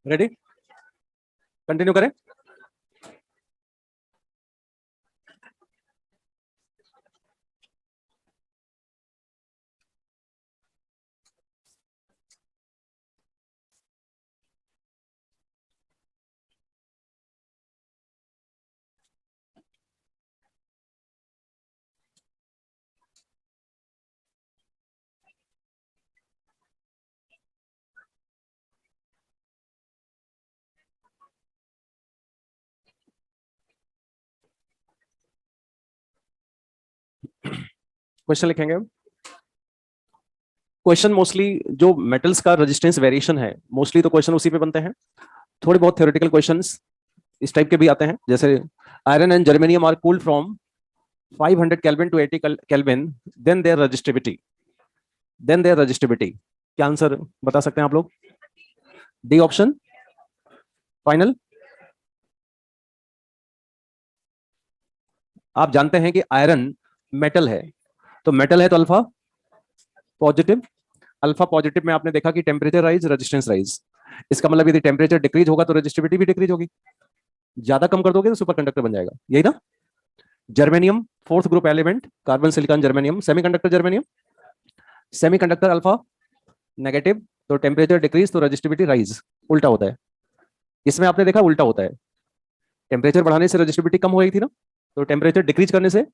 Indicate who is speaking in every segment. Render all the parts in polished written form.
Speaker 1: Ready, continue करें। Question लिखेंगे। Question mostly जो मेटल्स का रेजिस्टेंस वेरिएशन है, मोस्टली तो क्वेश्चन उसी पे बनते हैं। थोड़े बहुत थ्योरेटिकल क्वेश्चंस इस टाइप के भी आते हैं, जैसे iron and germanium are cooled from 500 kelvin to 80 kelvin, then their resistivity. क्या आंसर बता सकते हैं आप लोग? D option final. आप जानते हैं कि आयरन मेटल है, तो मेटल है तो अल्फा पॉजिटिव। अल्फा पॉजिटिव में आपने देखा कि टेम्परेचर राइज, रेजिस्टेंस राइज। इसका मतलब यदि टेम्परेचर डिक्रीज होगा तो रेजिस्टिविटी भी डिक्रीज होगी। ज्यादा कम कर दोगे तो सुपर कंडक्टर बन जाएगा, यही ना। Germanium fourth group element, carbon silicon germanium. Semiconductor germanium, semiconductor alpha negative, तो टेम्परेचर डिक्रीज तो रेजिस्टिविटी राइज। उल्टा होता है, इसमें आपने देखा उल्टा होता है। टेम्परेचर बढ़ाने से रेजिस्टिविटी कम हो रही थी ना, तो टेम्परेचर डिक्रीज करने से।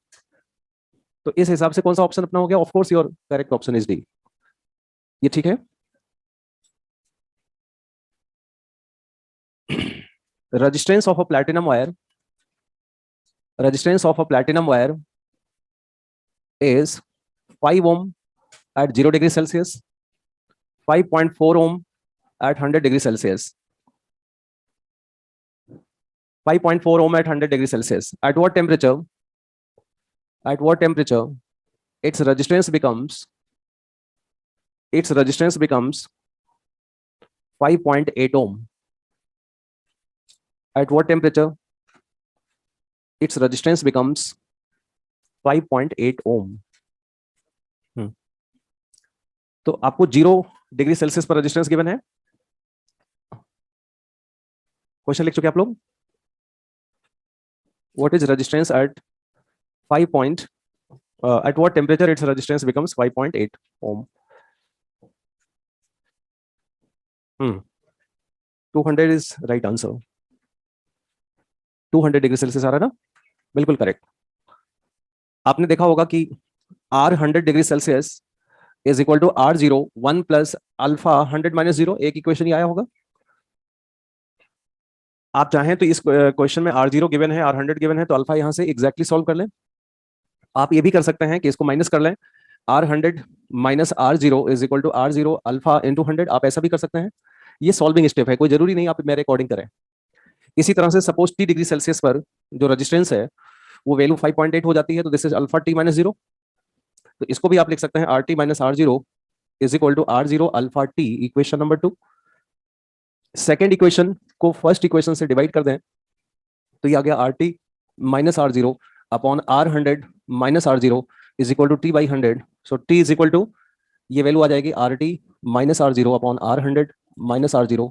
Speaker 1: तो इस हिसाब से कौन सा ऑप्शन अपना हो गया? Of course your correct option is D. ये ठीक है। resistance of a platinum wire resistance of a platinum wire is 5 ohm at 0 degree celsius, 5.4 ohm at 100 degree celsius, 5.4 ohm at 100 degree celsius. At what temperature its resistance becomes 5.8 ohm? At what temperature its resistance becomes 5.8 ohm? तो आपको 0 degree Celsius पर resistance given है। Question लिख चुके आप लोग। What is resistance at 5 point at what temperature its resistance becomes 5.8 ohm? 200 is right answer. 200 degree Celsius आ रहा है ना, बिल्कुल करेक्ट। आपने देखा होगा कि R 100 degree celsius is equal to R0 1 plus alpha 100 minus 0। एक इक्वेशन ही आया होगा। आप चाहें तो इस क्वेश्चन में R0 गिवन है, R100 गिवन है, तो अल्फा यहां से एग्जैक्टली सॉल्व कर लें। आप ये भी कर सकते हैं कि इसको माइनस कर लें, R100 minus R0 is equal to R0 alpha into 100। आप ऐसा भी कर सकते हैं। ये सॉल्विंग स्टेप है, कोई जरूरी नहीं आप मेरे अकॉर्डिंग करें। इसी तरह से सपोज T डिग्री सेल्सियस पर जो रेजिस्टेंस है वो वैल्यू 5.8 हो जाती है, तो this is alpha T minus 0। तो इसको भी आप लिख सकते हैं RT minus R0 is equal to R0 alpha T, equation number 2। Second equation को फर्स्ट इक्वेशन से डिवाइड कर दें तो ये आ गया RT minus R0 upon R100 minus R0 is equal to T by 100। So T is equal to, ये value आ जाएगी RT minus R0 upon R100 minus R0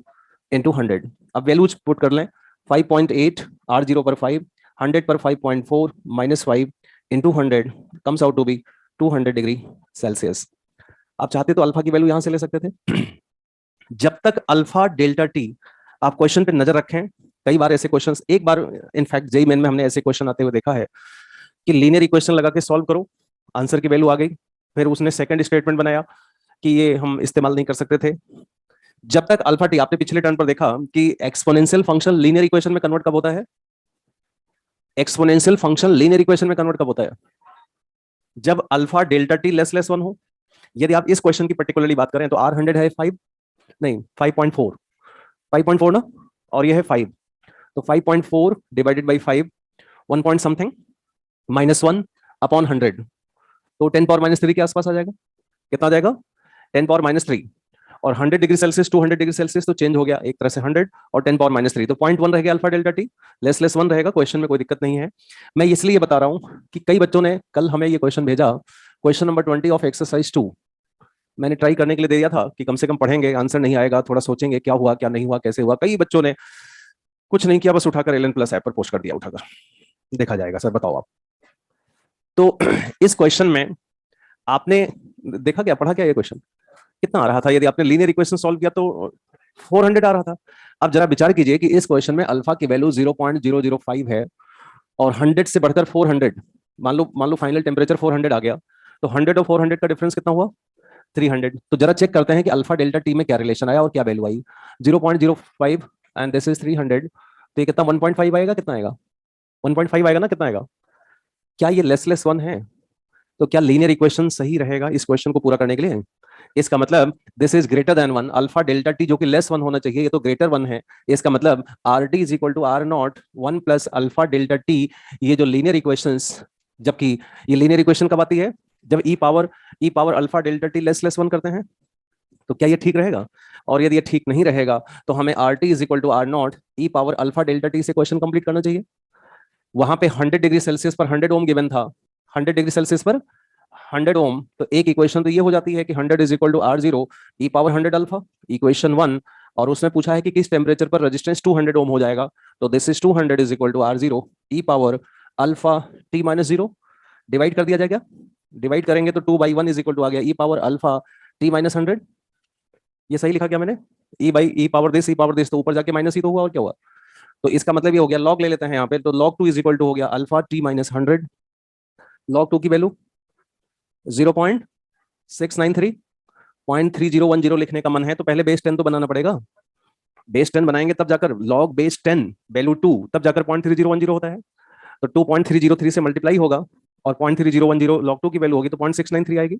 Speaker 1: into 100। अब वैल्यूज पुट कर लें, 5.8 R0 पर 5, 100 पर 5.4 minus 5 into 100 comes out to be 200 degree celsius. आप चाहते तो अल्फा की वैल्यू यहां से ले सकते थे। जब तक अल्फा डेल्टा टी आप क्वेश्चन पे नजर रखें, कई बार ऐसे क्वेश्चंस, एक बार इनफैक्ट जेईई मेन में हमने ऐसे क्वेश्चन आते हुए देखा है कि लीनियर इक्वेशन लगा के सॉल्व करो, आंसर की वैल्यू आ गई, फिर उसने सेकंड स्टेटमेंट बनाया कि ये हम इस्तेमाल नहीं कर सकते थे। जब तक अल्फा टी, आपने पिछले टर्न पर देखा कि एक्सपोनेंशियल फंक्शन लीनियर इक्वेशन में कन्वर्ट कब होता है? एक्सपोनेंशियल फंक्शन लीनियर इक्वेशन में कन्वर्ट कब होता है? जब alpha delta T less less 1 हो। यदि आप इस क्वेश्चन की पर्टिकुलरली बात करें तो R100 है 5, नहीं 5.4, 5.4 ना, और ये है 5, तो 5.4 divided by 5, 1 point something minus 1 upon 100, तो 10 पावर माइनस 3 के आसपास आ जाएगा। कितना आ जाएगा? 10 पावर माइनस 3। और 100 degree celsius to 100 degree celsius तो चेंज हो गया एक तरह से 100 और 10 पावर माइनस 3, तो 0.1 रहेगा alpha delta T, less less 1 रहेगा। क्वेश्चन में कोई दिक्कत नहीं है। मैं इसलिए बता रहा हूं कि कई बच्चों ने कल हमें ये क्वेश्चन भेजा, क्वेश्चन नंबर 20 ऑफ एक्सरसाइज 2, मैंने ट्राई करने के लिए दे दिया था कि कम से कम पढ़ेंगे, आंसर नहीं आएगा, थोड़ा सोचेंगे क्या हुआ क्या नहीं हुआ कैसे हुआ। कई बच्चों ने कुछ नहीं किया, बस उठाकर एल एन प्लस ऐप पर पोस्ट कर दिया उठाकर, देखा जाएगा सर, बताओ आप। तो इस क्वेश्चन में आपने देखा क्या, पढ़ा क्या, ये क्वेश्चन कितना आ रहा था? यदि आपने लीनियर इक्वेशन सॉल्व किया तो 400 आ रहा था। अब जरा विचार कीजिए कि इस क्वेश्चन में अल्फा की वैल्यू 0.005 है और 100 से बढ़कर 400, मान लो फाइनल टेम्परेचर 400 आ गया, तो 100 और 400 का डिफरेंस कितना हुआ? 300। तो जरा चेक करते हैं कि अल्फा डेल्टा टी में क्या रिलेशन आया और क्या value I. 0.05 and this is 300, तो ये कितना 1.5 आएगा, कितना आएगा 1.5 आएगा ना, कितना आएगा? क्या ये लेस वन है? तो क्या लीनियर इक्वेशन सही रहेगा इस क्वेश्चन को पूरा करने के लिए? इसका मतलब this is greater than one, alpha delta T जो कि लेस वन होना चाहिए, ये तो ग्रेटर वन है। इसका मतलब R T is equal to R not one plus alpha delta T. ये जो लीनियर इक्वेशंस, जबकि ये लीनियर इक्वेशन कब आती है? जब e power alpha delta T less less one करते हैं। तो क्या ये ठीक रहेगा? और यदि ये ठीक नहीं रहेगा तो हमें R T is equal to R not e power alpha delta T से क्वेश्चन कंप्लीट करना चाहिए। वहां पे 100 डिग्री सेल्सियस पर 100 ओम गिवन था, 100 डिग्री सेल्सियस पर 100 ओम, तो एक इक्वेशन तो ये हो जाती है कि 100 is equal to R zero e power 100 alpha, equation one. और उसने पूछा है कि किस टेम्परेचर पर रेजिस्टेंस 200 ओम हो जाएगा, तो this is 200 is equal to R zero e power alpha T minus zero. Divide कर दिया जाएगा, डिवाइड करेंगे तो 2/1 इज इक्वल टू आ गया e power alpha T minus 100। ये सही लिखा क्या मैंने? E power this, e power this, तो ऊपर जाके माइनस ही तो हुआ और क्या हुआ। तो इसका मतलब ये हो गया, लॉग ले लेते हैं यहाँ पे, तो log 2 इज इक्वल टू हो गया अल्फा टी माइनस 100। log 2 की वैल्यू 0.693, 0.3010 लिखने का मन है तो पहले बेस 10 तो बनाना पड़ेगा। बेस 10 बनाएंगे तब जाकर log बेस 10 वैल्यू 2, तब जाकर 0.3010 होता है। तो 2.303 से मल्टीप्लाई होगा और 0.3010 log 2 की वैल्यू होगी तो 0.693 आएगी।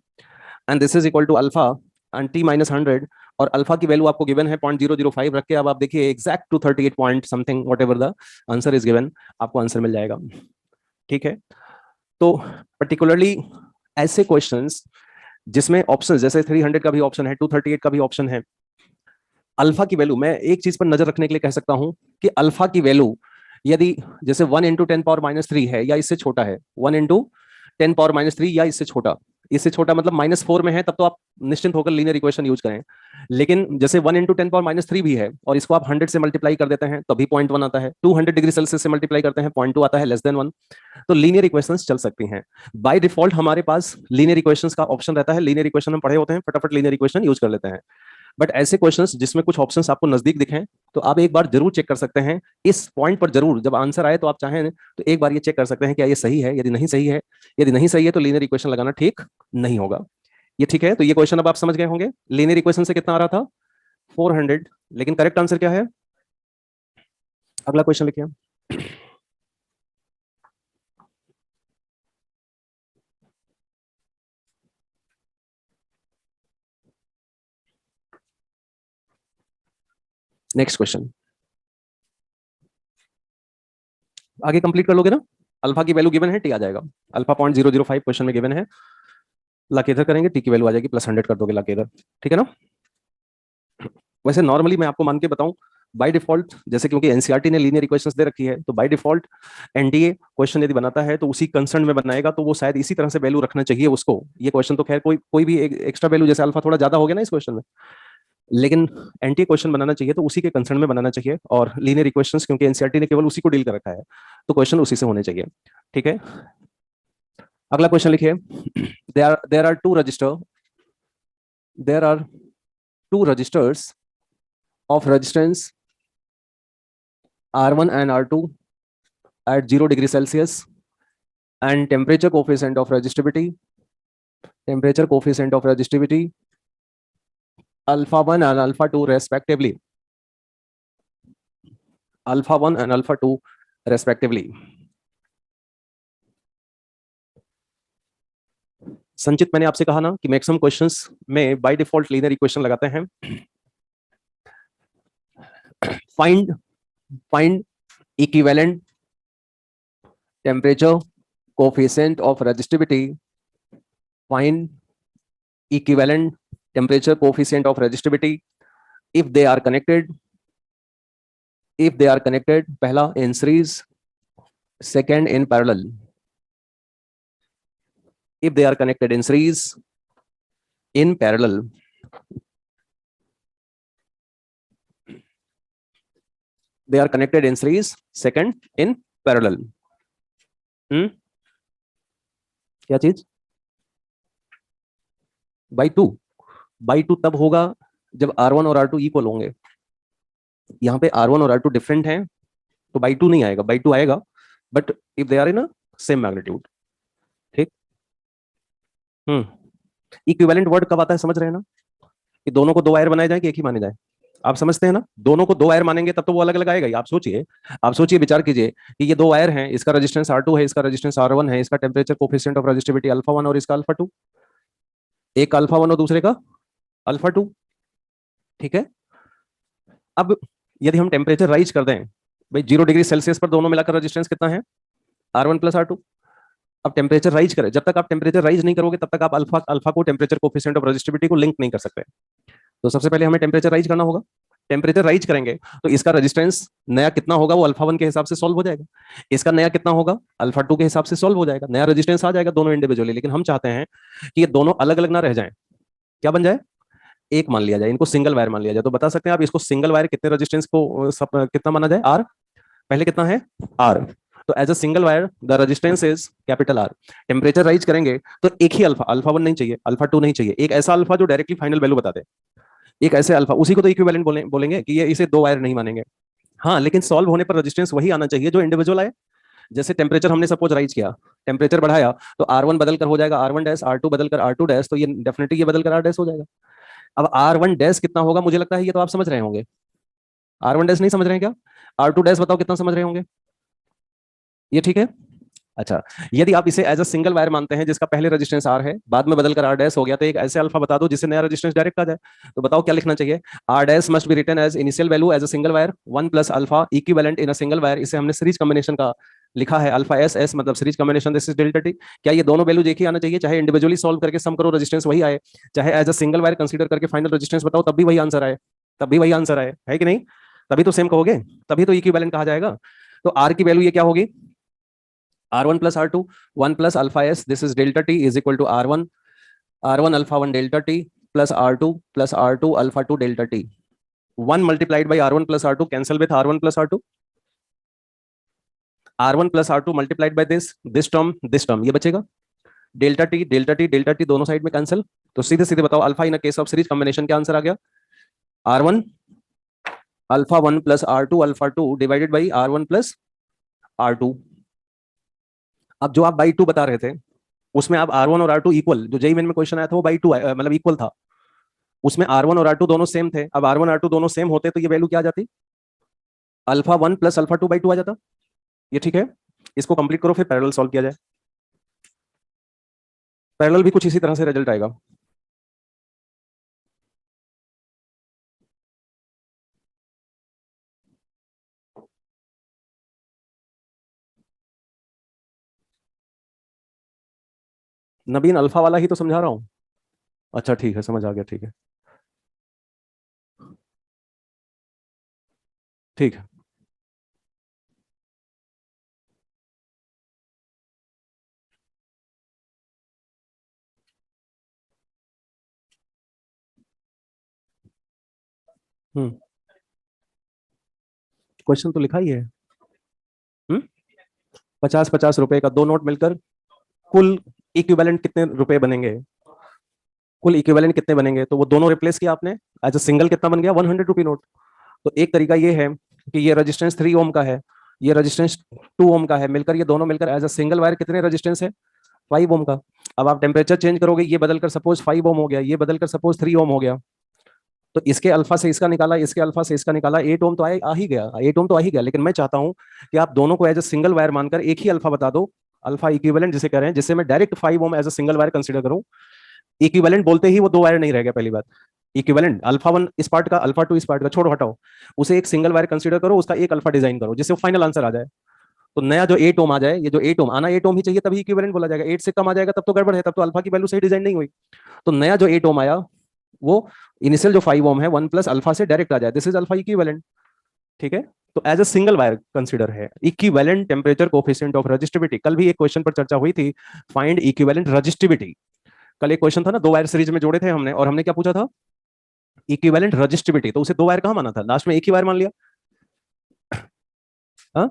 Speaker 1: And this is equal to alpha and T minus 100, और अल्फा की वैल्यू आपको गिवन है 0.005 रख के। अब आप देखिए exact to 38 point something whatever the answer is given, आपको आंसर मिल जाएगा। ठीक है, तो पर्टिकुलरली ऐसे क्वेश्चंस जिसमें ऑप्शन जैसे 300 का भी ऑप्शन है, 238 का भी ऑप्शन है, अल्फा की वैल्यू, मैं एक चीज पर नजर रखने के लिए कह सकता हूं कि अल्फा की वैल्यू यदि जैसे 1 × 10⁻³ है या इससे छोटा है, 1 × 10⁻³ या इससे छोटा मतलब -4 में है, तब तो आप निश्चिंत होकर लीनियर इक्वेशन यूज करें। लेकिन जैसे 1 × 10⁻³ भी है और इसको आप 100 से मल्टीप्लाई कर देते हैं तभी 0.1 आता है, 200 डिग्री सेल्सियस से मल्टीप्लाई करते हैं 0.2 आता है, लेस देन 1। तो लीनियर इक्वेशंस चल सकती हैं। बाय डिफॉल्ट हमारे पास लीनियर इक्वेशंस का ऑप्शन रहता है, लीनियर इक्वेशन हम पढ़े होते हैं, फटाफट लीनियर इक्वेशन यूज कर लेते हैं। बट ऐसे क्वेश्चंस जिसमें कुछ ऑप्शंस आपको नजदीक दिखें तो आप एक बार जरूर चेक कर सकते हैं इस पॉइंट पर, जरूर जब आंसर आए तो आप चाहें तो एक बार ये चेक कर सकते हैं क्या ये सही है। यदि नहीं सही है, यदि नहीं सही है तो लीनियर इक्वेशन लगाना ठीक नहीं होगा। ये ठीक है, तो ये क्वेश्चन अब आप समझ गए होंगे। लीनियर इक्वेशन से कितना आ रहा था? 400। लेकिन करेक्ट आंसर क्या है? अगला क्वेश्चन लिखिए। नेक्स्ट क्वेश्चन आगे कंप्लीट कर लोगे ना? अल्फा की वैल्यू गिवन है, टी आ जाएगा। अल्फा 0.005 क्वेश्चन में गिवन है, लाके इधर करेंगे, टी की वैल्यू आ जाएगी +100 कर दोगे लाके इधर। ठीक है ना? वैसे नॉर्मली मैं आपको मान के बताऊं, बाय डिफॉल्ट जैसे क्योंकि एनसीईआरटी ने लीनियर इक्वेशंस दे रखी है, तो बाय डिफॉल्ट एनडीए क्वेश्चन यदि बनाता है तो उसी कंसर्न में बनाएगा, तो वो शायद इसी तरह से वैल्यू रखना चाहिए उसको। ये क्वेश्चन तो खैर कोई कोई भी एक्स्ट्रा वैल्यू, जैसे अल्फा थोड़ा ज्यादा हो गया ना इस क्वेश्चन में, लेकिन एंटी क्वेश्चन बनाना चाहिए तो उसी के कंसर्न में बनाना चाहिए। और लीनियर इक्वेशंस क्योंकि एनसीईआरटी ने केवल उसी को डील कर रखा है, तो क्वेश्चन उसी से होने चाहिए। ठीक है, अगला क्वेश्चन लिखिए। There are two resistors of resistance R1 and R2 at 0 degree Celsius and temperature coefficient of resistivity alpha 1 and alpha 2 respectively, alpha 1 and alpha 2 respectively। संचित, मैंने आपसे कहा ना कि मैक्सिमम क्वेश्चंस में बाय डिफॉल्ट लीनियर इक्वेशन लगाते हैं। Find equivalent temperature coefficient of resistivity, find equivalent temperature coefficient of resistivity if they are connected, पहला in series, second in parallel। if they are connected in series, in parallel they are connected in series, second in parallel. क्या चीज? By two तब होगा जब R1 और R2 equal होंगे। यहाँ पे R1 और R2 डिफरेंट हैं तो बाई टू नहीं आएगा, बाई टू आएगा but if they are in same magnitude. ठीक। इक्विवेलेंट वर्ड कब आता है समझ रहे हैं ना, कि दोनों को दो वायर बनाए जाए कि एक ही माने जाए। आप समझते हैं ना, दोनों को दो वायर मानेंगे तब तो वो अलग अलग आएगा ही। आप सोचिए विचार कीजिए कि ये दो वायर हैं, इसका रेजिस्टेंस R2 है, इसका रेजिस्टेंस R1 है, इसका temperature coefficient of resistivity alpha 1 और इसका अल्फा 2, एक का अल्फा 1 और दूसरे का अल्फा 2। ठीक है। अब यदि हम टेम्परेचर राइज कर दें, भाई 0 डिग्री सेल्सियस पर दोनों मिलाकर रेजिस्टेंस कितना है? R1 plus R2। अब टेम्परेचर राइज करें, जब तक आप टेम्परेचर राइज नहीं करोगे तब तक आप अल्फा अल्फा को टेम्परेचर कोफिशिएंट ऑफ रेजिस्टिविटी को लिंक नहीं कर सकते। तो सबसे पहले हमें टेम्परेचर राइज करना होगा। टेम्परेचर राइज करेंगे तो इसका रेजिस्टेंस नया कितना होगा वो अल्फा 1 के हिसाब से सॉल्व हो जाएगा, इसका नया कितना होगा अल्फा 2 के हिसाब से सॉल्व हो जाएगा, नया रेजिस्टेंस आ जाएगा दोनों इंडिविजुअली। लेकिन हम चाहते हैं कि ये दोनों अलग अलग ना रह जाएं, क्या बन जाए? एक मान लिया जाए, इनको सिंगल वायर मान लिया जाए। तो बता सकते हैं आप इसको सिंगल वायर कितने रेजिस्टेंस को कितना माना जाए? आर। पहले कितना है? आर। तो as a single wire the resistance is capital R. Temperature rise करेंगे तो एक ही अल्फा, अल्फा 1 नहीं चाहिए, अल्फा 2 नहीं चाहिए, एक ऐसा अल्फा जो डायरेक्टली फाइनल वैल्यू बता दे, एक ऐसे अल्फा, उसी को तो इक्विवेलेंट बोलेंगे कि ये इसे दो वायर नहीं मानेंगे। हाँ, लेकिन सॉल्व होने पर रेजिस्टेंस वही आना चाहिए जो इंडिविजुअल आए। जैसे टेम्परेचर हमने सपोज राइज किया, टेम्परेचर बढ़ाया तो R1 बदल कर हो जाएगा R1 डैश, R2 बदल कर R2 डैश, तो ये डेफिनेटली ये बदल कर R डैश हो जाएगा। अब R1 डैश कितना होगा मुझे लगता है ये तो आप समझ रहे होंगे। R1 डैश नहीं समझ रहे हैं क्या? R2 डैश बताओ कितना समझ रहे होंगे? ये ठीक है। अच्छा, यदि आप इसे एज अ सिंगल वायर मानते हैं जिसका पहले रेजिस्टेंस R है, बाद में बदलकर R डैश हो गया, तो एक ऐसे अल्फा बता दो जिससे नया रेजिस्टेंस डायरेक्ट आ जाए। तो बताओ क्या लिखना चाहिए? R dash must be written as initial value as a single wire 1 plus alpha equivalent in a single wire. इसे हमने सीरीज कॉम्बिनेशन का लिखा है, अल्फा एस एस मतलब series combination, this is delta T. क्या ये दोनों वैल्यू एक ही आना चाहिए? चाहे इंडिविजुअली सॉल्व करके सम करो रेजिस्टेंस वही आए, चाहे as a single wire consider करके फाइनल रेजिस्टेंस बताओ तब भी वही आंसर आए, तब भी वही आंसर आए, है कि नहीं? तभी तो सेम कहोगे, तभी तो इक्विवेलेंट कहा जाएगा। तो R की वैल्यू ये क्या होगी? R1 plus R2, 1 plus alpha s, this is delta t is equal to R1, R1 alpha 1 delta t plus R2 plus R2 alpha 2 delta t. 1 multiplied by R1 plus R2 cancel with R1 plus R2. R1 plus R2 multiplied by this term ये बचेगा। Delta T delta T delta T दोनों side में cancel, तो सीधे सीधे बताओ alpha in case of series combination क्या answer आ गया? R1 alpha 1 plus R2 alpha 2 divided by R1 plus R2। अब जो आप बाई टू बता रहे थे उसमें आप R1 और R2 इक्वल, जो जेई मेन में क्वेश्चन आया था वो बाई टू मतलब इक्वल था, उसमें R1 और R2 दोनों सेम थे। अब R1 R2 दोनों सेम होते तो ये वैल्यू क्या आ जाती? अल्फा 1 प्लस अल्फा 2 बाई 2 आ जाता। ये ठीक है। इसको कंप्लीट करो फिर पैरेलल सॉल्व किया जाए। पैरेलल भी कुछ इसी तरह से रिजल्ट आएगा। नबीन अल्फा वाला ही तो समझा रहा हूँ। अच्छा ठीक है, समझ आ गया, ठीक है ठीक है। क्वेश्चन तो लिखा ही है। 50-50 रुपए का दो नोट मिलकर कुल इक्विवेलेंट कितने रुपए बनेंगे? कुल इक्विवेलेंट कितने बनेंगे? तो वो दोनों रिप्लेस किया आपने, एज अ सिंगल कितना बन गया? 100 रुपी नोट। तो एक तरीका ये है कि ये रेजिस्टेंस 3 ओम का है, ये रेजिस्टेंस 2 ओम का है, मिलकर ये दोनों मिलकर एज अ सिंगल वायर कितने रेजिस्टेंस है? 5 ओम का। अब आप टेम्परेचर चेंज करोगे, ये बदलकर सपोज 5 ओम हो गया, ये बदलकर सपोज 3 ओम हो गया, तो इसके अल्फा से इसका निकाला, इसके अल्फा से इसका निकाला, 8 ओम तो आ ही गया, 8 ओम तो आ ही गया। लेकिन मैं चाहता हूं कि आप दोनों को एज अ सिंगल वायर मानकर एक ही अल्फा बता दो, अल्फा इक्विवेलेंट जिसे कह रहे हैं, जिससे मैं direct 5 ohm as a single wire consider करूं। इक्विवेलेंट बोलते ही वो दो वायर नहीं रह गया, पहली बात। इक्विवेलेंट अल्फा 1 इस पार्ट का, अल्फा 2 इस पार्ट का, छोड़ो हटाओ, उसे एक सिंगल वायर कंसीडर करो, उसका एक अल्फा डिजाइन करो जिससे फाइनल आंसर आ जाए। तो नया जो 8 ओम आ जाए, ये जो 8 ओम आना, 8 ओम ही चाहिए तभी इक्विवेलेंट बोला जाएगा। 8 से कम आ जाएगा तब तो गड़बड़ है, तब तो अल्फा की वैल्यू सही डिजाइन नहीं हुई। तो नया जो 8 ओम आया वो इनिशियल जो 5 ओम है 1 प्लस अल्फा से डायरेक्ट आ जाए, दिस इज अल्फा इक्विवेलेंट। ठीक है। तो as a single wire consider है। Equivalent temperature coefficient of resistivity, कल भी एक क्वेश्चन पर चर्चा हुई थी, फाइंड इक्विवेलेंट रेजिस्टिविटी। कल एक क्वेश्चन था ना, 2 वायर सीरीज में जोड़े थे हमने, और हमने क्या पूछा था, इक्विवेलेंट रजिस्टिविटी, तो उसे 2 वायर कहाँ माना था, लास्ट में एक ही वायर मान लिया। हाँ,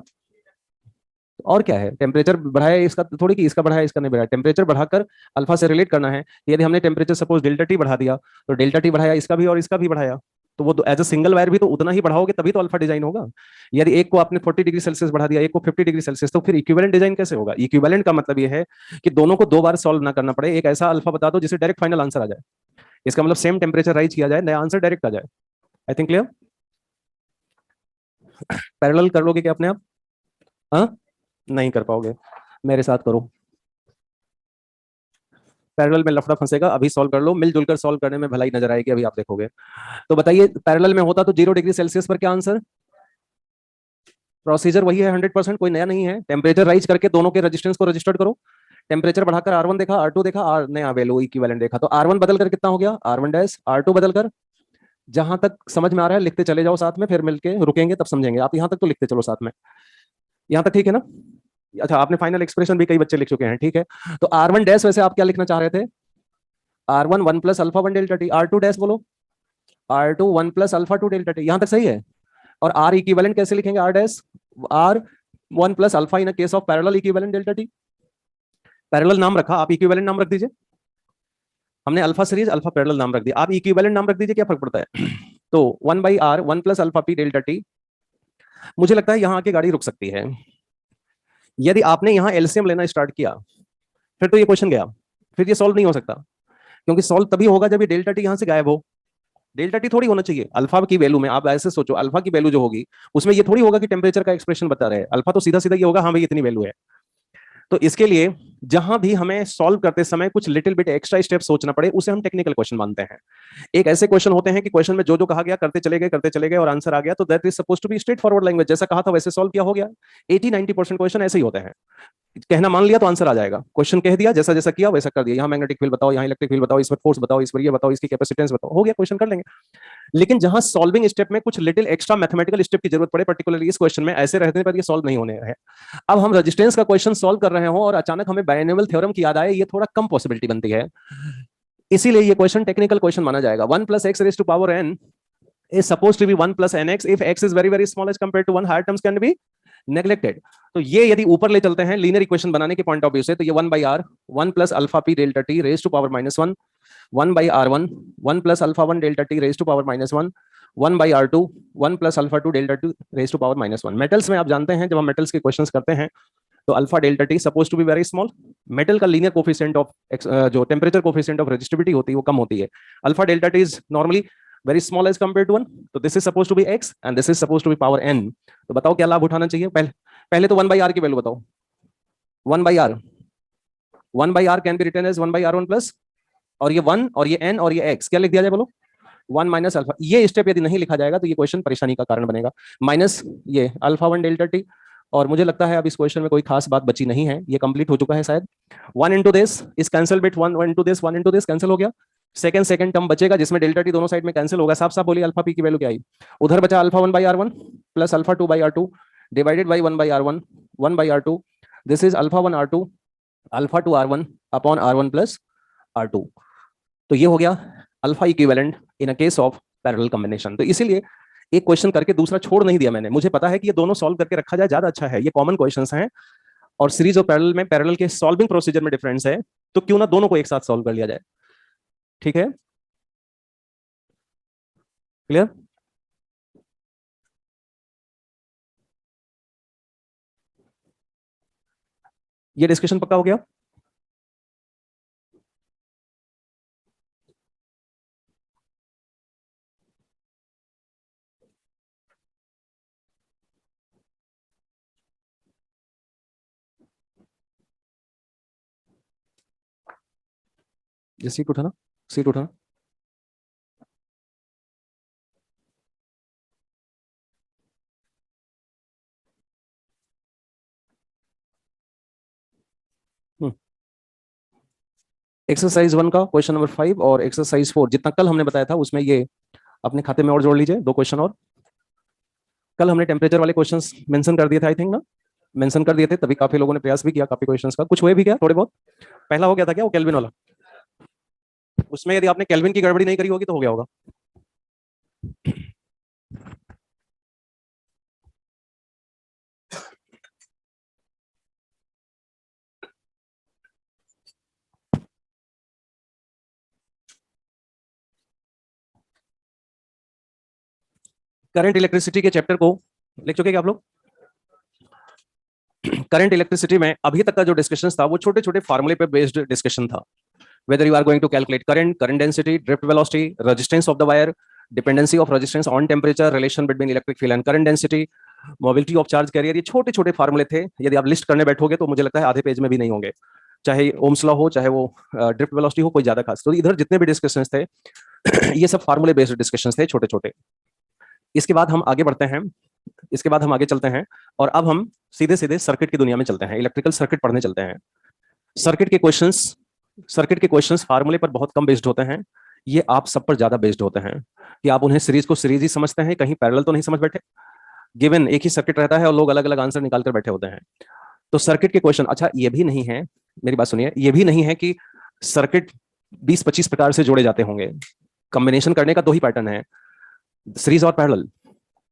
Speaker 1: और क्या है, टेम्परेचर बढ़ाया इसका थोड़ी कि इसका बढ़ाया इसका नहीं बढ़ाया, टेम्परेचर बढ़ाकर अल्फा से रिलेट करना है। यदि हमने टेम्परेचर सपोज डेल्टा टी बढ़ा दिया, तो डेल्टा टी बढ़ाया इसका भी और इसका भी बढ़ाया, तो वो एज अ सिंगल वायर भी तो उतना ही बढ़ाओगे तभी तो अल्फा डिजाइन होगा। यदि एक को आपने 40 डिग्री सेल्सियस बढ़ा दिया, एक को 50 डिग्री सेल्सियस, तो फिर इक्विवेलेंट डिजाइन कैसे होगा। इक्विवेलेंट का मतलब ये है कि दोनों को 2 बार सॉल्व ना करना पड़े, एक ऐसा अल्फा बता दो जिससे डायरेक्ट फाइनल आंसर आ जाए। इसका मतलब सेम टेम्परेचर राइज किया जाए, नया आंसर डायरेक्ट आ जाए। I think clear. पैरेलल कर लोगे क्या अपने आप? हाँ, नहीं कर पाओगे, मेरे साथ करो। पैरेलल में लफड़ा फंसेगा, अभी सॉल्व कर लो, मिलजुल कर सॉल्व करने में भलाई नजर आएगी, अभी आप देखोगे। तो बताइए, पैरेलल में होता तो 0 डिग्री सेल्सियस पर क्या आंसर, प्रोसीजर वही है 100%, कोई नया नहीं है। टेम्परेचर राइज करके दोनों के रेजिस्टेंस को रजिस्टर्ड करो, टेम्परेचर बढ़ाकर R1 देखा, R2 देखा, आर नया वैल्यू इक्विवेलेंट देखा, तो R1 बदल कर कितना हो गया, R1 डैश, R2 बदल कर, जहां तक समझ में आ रहा है लिखते चले जाओ साथ में, फिर मिलके रुकेंगे तब समझेंगे। आप यहां तक तो लिखते चलो साथ में, यहां तक ठीक है ना। अच्छा, आपने फाइनल एक्सप्रेशन भी कई बच्चे लिख चुके हैं, ठीक है। तो R1 डैश वैसे आप क्या लिखना चाह रहे थे, R1 1 plus alpha 1 delta T, R2 dash बोलो, R2 1 plus alpha 2 delta T, यहां तक सही है। और R इक्विवेलेंट कैसे लिखेंगे, R dash, R1 plus alpha in case of parallel equivalent delta T. Parallel नाम रखा, आप इक्विवेलेंट नाम रख दीजिए। हमने अल्फा सीरीज अल्फा पैरेलल नाम रख दिया, आप इक्विवेलेंट नाम रख दीजिए, क्या फर्क पड़ता है। तो 1/R 1 plus alpha P delta T. मुझे लगता है यहां आके गाड़ी रुक सकती है। यदि आपने यहां एलसीएम लेना स्टार्ट किया, फिर तो ये क्वेश्चन गया, फिर ये सॉल्व नहीं हो सकता, क्योंकि सॉल्व तभी होगा जब ये डेल्टा टी यहां से गायब हो। डेल्टा टी थोड़ी होना चाहिए अल्फा की वैल्यू में, आप ऐसे सोचो, अल्फा की वैल्यू जो होगी उसमें ये थोड़ी होगा कि टेम्परेचर का एक्सप्रेशन बता रहे हैं, अल्फा तो सीधा सीधा ये होगा, हाँ भाई इतनी वैल्यू है। तो इसके लिए जहां भी हमें सॉल्व करते समय कुछ लिटिल बिट एक्स्ट्रा स्टेप सोचना पड़े, उसे हम टेक्निकल क्वेश्चन मानते हैं। एक ऐसे क्वेश्चन होते हैं कि क्वेश्चन में जो जो कहा गया करते चले गए और आंसर आ गया, तो that is suppose to be straight forward language, जैसा कहा था वैसे सॉल्व किया, हो गया। 80-90% क्वेश्चन ऐसे ही होते हैं, कहना मान लिया तो आंसर आ जाएगा, क्वेश्चन कह दिया, जैसा जैसा किया वैसा कर दिया, यहाँ मैग्नेटिक फील्ड बताओ, यहाँ इलेक्ट्रिक फील्ड बताओ, इस पर फोर्स बताओ, इस पर ये बताओ, इसकी कैपेसिटेंस बताओ, हो गया, क्वेश्चन कर लेंगे। लेकिन जहां सॉल्विंग स्टेप में कुछ लिटिल एक्स्ट्रा मैथमेटिकल स्टेप की जरूरत पड़े, पर्टिकुलरली इस क्वेश्चन में, ऐसे रहने पर ये सॉल्व नहीं होने है। अब हम रेजिस्टेंस का क्वेश्चन सॉल्व कर रहे हो और अचानक हमें बायनोमियल थ्योरम की याद आए, ये थोड़ा कम पॉसिबिलिटी बनती है, इसीलिए ये क्वेश्चन टेक्निकल क्वेश्चन माना जाएगा। 1 plus x raise to power n is supposed to be 1 plus nx if x is very very small as compared to 1, higher terms can be neglected। तो ये यदि ऊपर ले चलते हैं लीनियर इक्वेशन बनाने के पॉइंट ऑफ व्यू से, तो ये 1/r 1 plus alpha P delta T raise to power -1, 1/r1 1 plus alpha 1 delta T raise to power -1, 1/r2 1 plus alpha 2 delta T raise to power -1। Metals में आप जानते हैं जब हम मेटल्स के क्वेश्चंस करते हैं तो alpha delta T suppose to be very small, metal का लीनियर कोफिशिएंट ऑफ जो टेम्परेचर कोफिशिएंट ऑफ रेजिस्टिविटी होती है वो कम होती है, alpha delta T is normally very small as compared to 1, तो this is supposed to be x and this is supposed to be power n। तो बताओ क्या लाभ उठाना चाहिए, पहले तो 1/r की वैल्यू बताओ, 1/r 1/r can be written as 1/r1 plus, और ये 1 और ये n और ये x क्या लिख दिया जाए बोलो, 1 माइनस अल्फा। ये स्टेप यदि नहीं लिखा जाएगा तो ये क्वेश्चन परेशानी का कारण बनेगा, माइनस ये अल्फा 1 डेल्टा टी। और मुझे लगता है अब इस क्वेश्चन में कोई खास बात बची नहीं है, ये कंप्लीट हो चुका है शायद। 1 इंटू दिस इस cancel bit, 1 into this 1 into this cancel हो गया, सेकंड टर्म बचेगा जिसमें डेल्टा टी दोनों साइड में कैंसिल होगा, साफ साफ बोलिए अल्फा पी की वैल्यू क्या आई, उधर बचा alpha 1/r1 plus alpha 2/r2 divided by 1/r1 1/r2, this is alpha 1r2 alpha 2r1 upon r1 plus r2। तो ये हो गया alpha equivalent in a case of parallel combination. तो इसीलिए एक क्वेश्चन करके दूसरा छोड़ नहीं दिया मैंने, मुझे पता है कि ये दोनों सॉल्व करके रखा जाए ज्यादा अच्छा है, ये कॉमन क्वेश्चंस हैं और सीरीज और पैरेलल में पैरेलल के सॉल्विंग प्रोसीजर में डिफरेंस है, तो क्यों ना दोनों को एक साथ सॉल्व कर लिया जाए। ठीक है, क्लियर। ये डिस्कशन पक्का हो गया। ये सीट उठाना, सीट उठाना। एक्सरसाइज 1 का क्वेश्चन नंबर 5 और एक्सरसाइज 4 जितना कल हमने बताया था उसमें ये अपने खाते में और जोड़ लीजिए, 2 क्वेश्चन और। कल हमने टेम्परेचर वाले क्वेश्चंस मेंशन कर दिए थे, आई थिंक ना, मेंशन कर दिए थे, तभी काफी लोगों ने प्रयास भी किया, काफी क्वेश्चंस का कुछ हुए भी क्या, थोड़े बहुत। पहला हो गया था क्या वो केल्विन वाला, उसमें यदि आपने केल्विन की गड़बड़ी नहीं करी होगी तो हो गया होगा। करंट इलेक्ट्रिसिटी के चैप्टर को लिख चुके क्या आप लोग? करंट इलेक्ट्रिसिटी में अभी तक का जो डिस्कशन था वो छोटे छोटे फार्मूले पे बेस्ड डिस्कशन था। whether you are going to calculate current density, drift velocity, resistance of the wire, dependency of resistance on temperature, relation between electric field and current density, mobility of charge carrier, ये छोटे छोटे फार्मूले थे। यदि आप list करने बैठोगे तो मुझे लगता है आधे पेज में भी नहीं होंगे, चाहे ओम्स लॉ हो, चाहे वो ड्रिफ्ट वेलोसिटी हो, कोई ज्यादा खास। तो इधर जितने भी डिस्कशंस थे ये सब फार्मूले बेस्ड डिस्कशंस थे, छोटे छोटे। इसके बाद हम आगे बढ़ते हैं, इसके बाद हम आगे चलते हैं और अब हम सीधे सीधे सर्किट की दुनिया में चलते हैं, इलेक्ट्रिकल सर्किट पढ़ने चलते हैं। सर्किट के क्वेश्चंस फार्मूले पर बहुत कम बेस्ड होते हैं, ये आप सब पर ज्यादा बेस्ड होते हैं कि आप उन्हें सीरीज को सीरीज ही समझते हैं, कहीं पैरेलल तो नहीं समझ बैठे। गिवन एक ही सर्किट रहता है और लोग अलग अलग आंसर निकाल कर बैठे होते हैं। तो सर्किट के क्वेश्चन, अच्छा ये भी नहीं है, मेरी बात सुनिए, ये भी नहीं है कि सर्किट 20-25 प्रकार से जोड़े जाते होंगे। कॉम्बिनेशन करने का दो ही पैटर्न है, सीरीज और पैरेलल,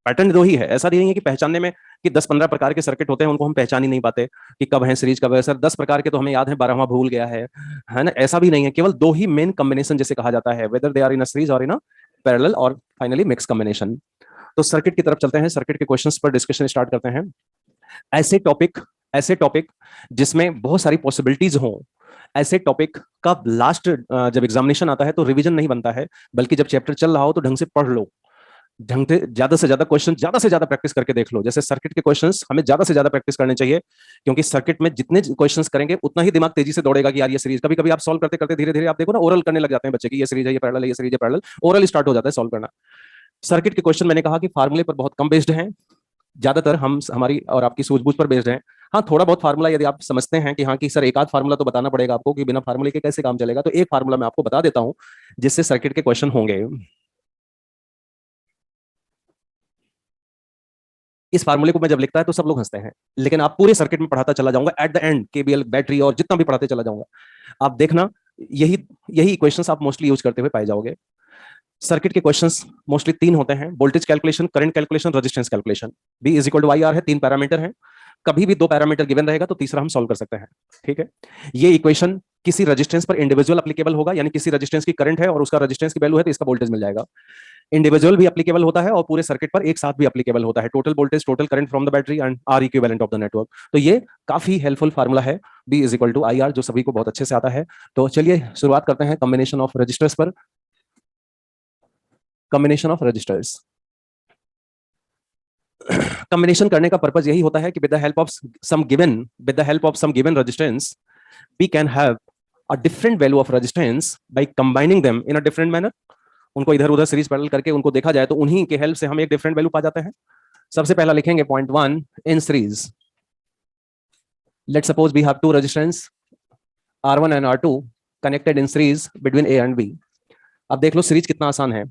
Speaker 1: पैटर्न दो ही है। ऐसा नहीं है कि पहचानने में कि 10-15 प्रकार के सर्किट होते हैं, उनको हम पहचान ही नहीं पाते कि कब है सीरीज कब है। सर 10 प्रकार के तो हमें याद है, 12वां भूल गया है ना? ऐसा भी नहीं है, केवल दो ही मेन कॉम्बिनेशन जैसे कहा जाता है, whether they are in a series और इन अ पैरेलल और फाइनली मिक्स कॉम्बिनेशन। तो सर्किट की तरफ चलते हैं, सर्किट के क्वेश्चंस पर डिस्कशन स्टार्ट करते हैं। ऐसे टॉपिक जिसमें बहुत सारी पॉसिबिलिटीज हो, ऐसे टॉपिक का लास्ट जब एग्जामिनेशन आता है तो रिवीजन नहीं बनता है, बल्कि जब चैप्टर चल रहा हो तो ढंग से पढ़ लो, ढंग से ज्यादा क्वेश्चन ज्यादा से ज्यादा प्रैक्टिस करके देख लो। जैसे सर्किट के क्वेश्चंस हमें ज्यादा से ज्यादा प्रैक्टिस करने चाहिए, क्योंकि सर्किट में जितने क्वेश्चंस करेंगे उतना ही दिमाग तेजी से दौड़ेगा कि यार ये सीरीज। कभी कभी आप सॉल्व करते करते धीरे धीरे आप देखो ना, ओरल करने लग जाते हैं बच्चे की, ये सीरीज है, ये पैरेलल है, ये सीरीज है, पैरेलल, ओरल स्टार्ट हो जाता है सॉल्व करना। सर्किट के क्वेश्चन मैंने कहा कि फार्मूले पर बहुत कम बेस्ड हैं, ज्यादातर हम हमारी और आपकी सूझबूझ पर बेस्ड हैं। हाँ, थोड़ा बहुत फार्मूला यदि आप समझते हैं कि हाँ कि सर एक आध फार्मूला तो बताना पड़ेगा आपको कि बिना फार्मूले के कैसे काम चलेगा, तो एक फार्मूला मैं आपको बता देता हूं जिससे सर्किट के क्वेश्चन होंगे। इस फार्मूले को मैं जब लिखता है तो सब लोग हंसते हैं, लेकिन आप पूरे सर्किट में पढ़ाता चला जाऊंगा, at the end KBL, battery और जितना भी पढ़ाते चला जाऊंगा, आप देखना यही यही इक्वेशंस आप मोस्टली यूज करते हुए पाए जाओगे। सर्किट के क्वेश्चंस मोस्टली तीन होते हैं, voltage calculation, current calculation, resistance calculation. V is equal to I R है, तीन पैरामीटर है, कभी भी दो पैरामीटर गिवन रहेगा तो तीसरा हम सॉल्व कर सकते हैं। ठीक है, ये इक्वेशन किसी रेजिस्टेंस पर इंडिविजुअल एप्लीकेबल होगा, यानी किसी रेजिस्टेंस की करंट है और उसका रेजिस्टेंस की वैल्यू है तो इसका वोल्टेज मिल जाएगा। इंडिविजुअल भी एप्लीकेबल होता है और पूरे सर्किट पर एक साथ भी एप्लीकेबल होता है, total voltage, total current from the battery and R equivalent of the network. तो ये काफी हेल्पफुल फार्मूला है, V is equal to I R, जो सभी को बहुत अच्छे से आता है। तो चलिए शुरुआत करते हैं कॉम्बिनेशन ऑफ रजिस्टर्स पर। कॉम्बिनेशन ऑफ रजिस्टर्स, कॉम्बिनेशन करने का पर्पस यही होता है कि with the help of some given resistance we can have a different value of resistance by combining them in a different manner. उनको इधर उधर सीरीज पैरेलल करके उनको देखा जाए तो उन्हीं के हेल्प से हम एक डिफरेंट वैल्यू पा जाते हैं। सबसे पहला लिखेंगे point 1 in series. Let's suppose we have two resistance R1 and R2 connected in series between A and B। अब देख लो सीरीज कितना आसान है,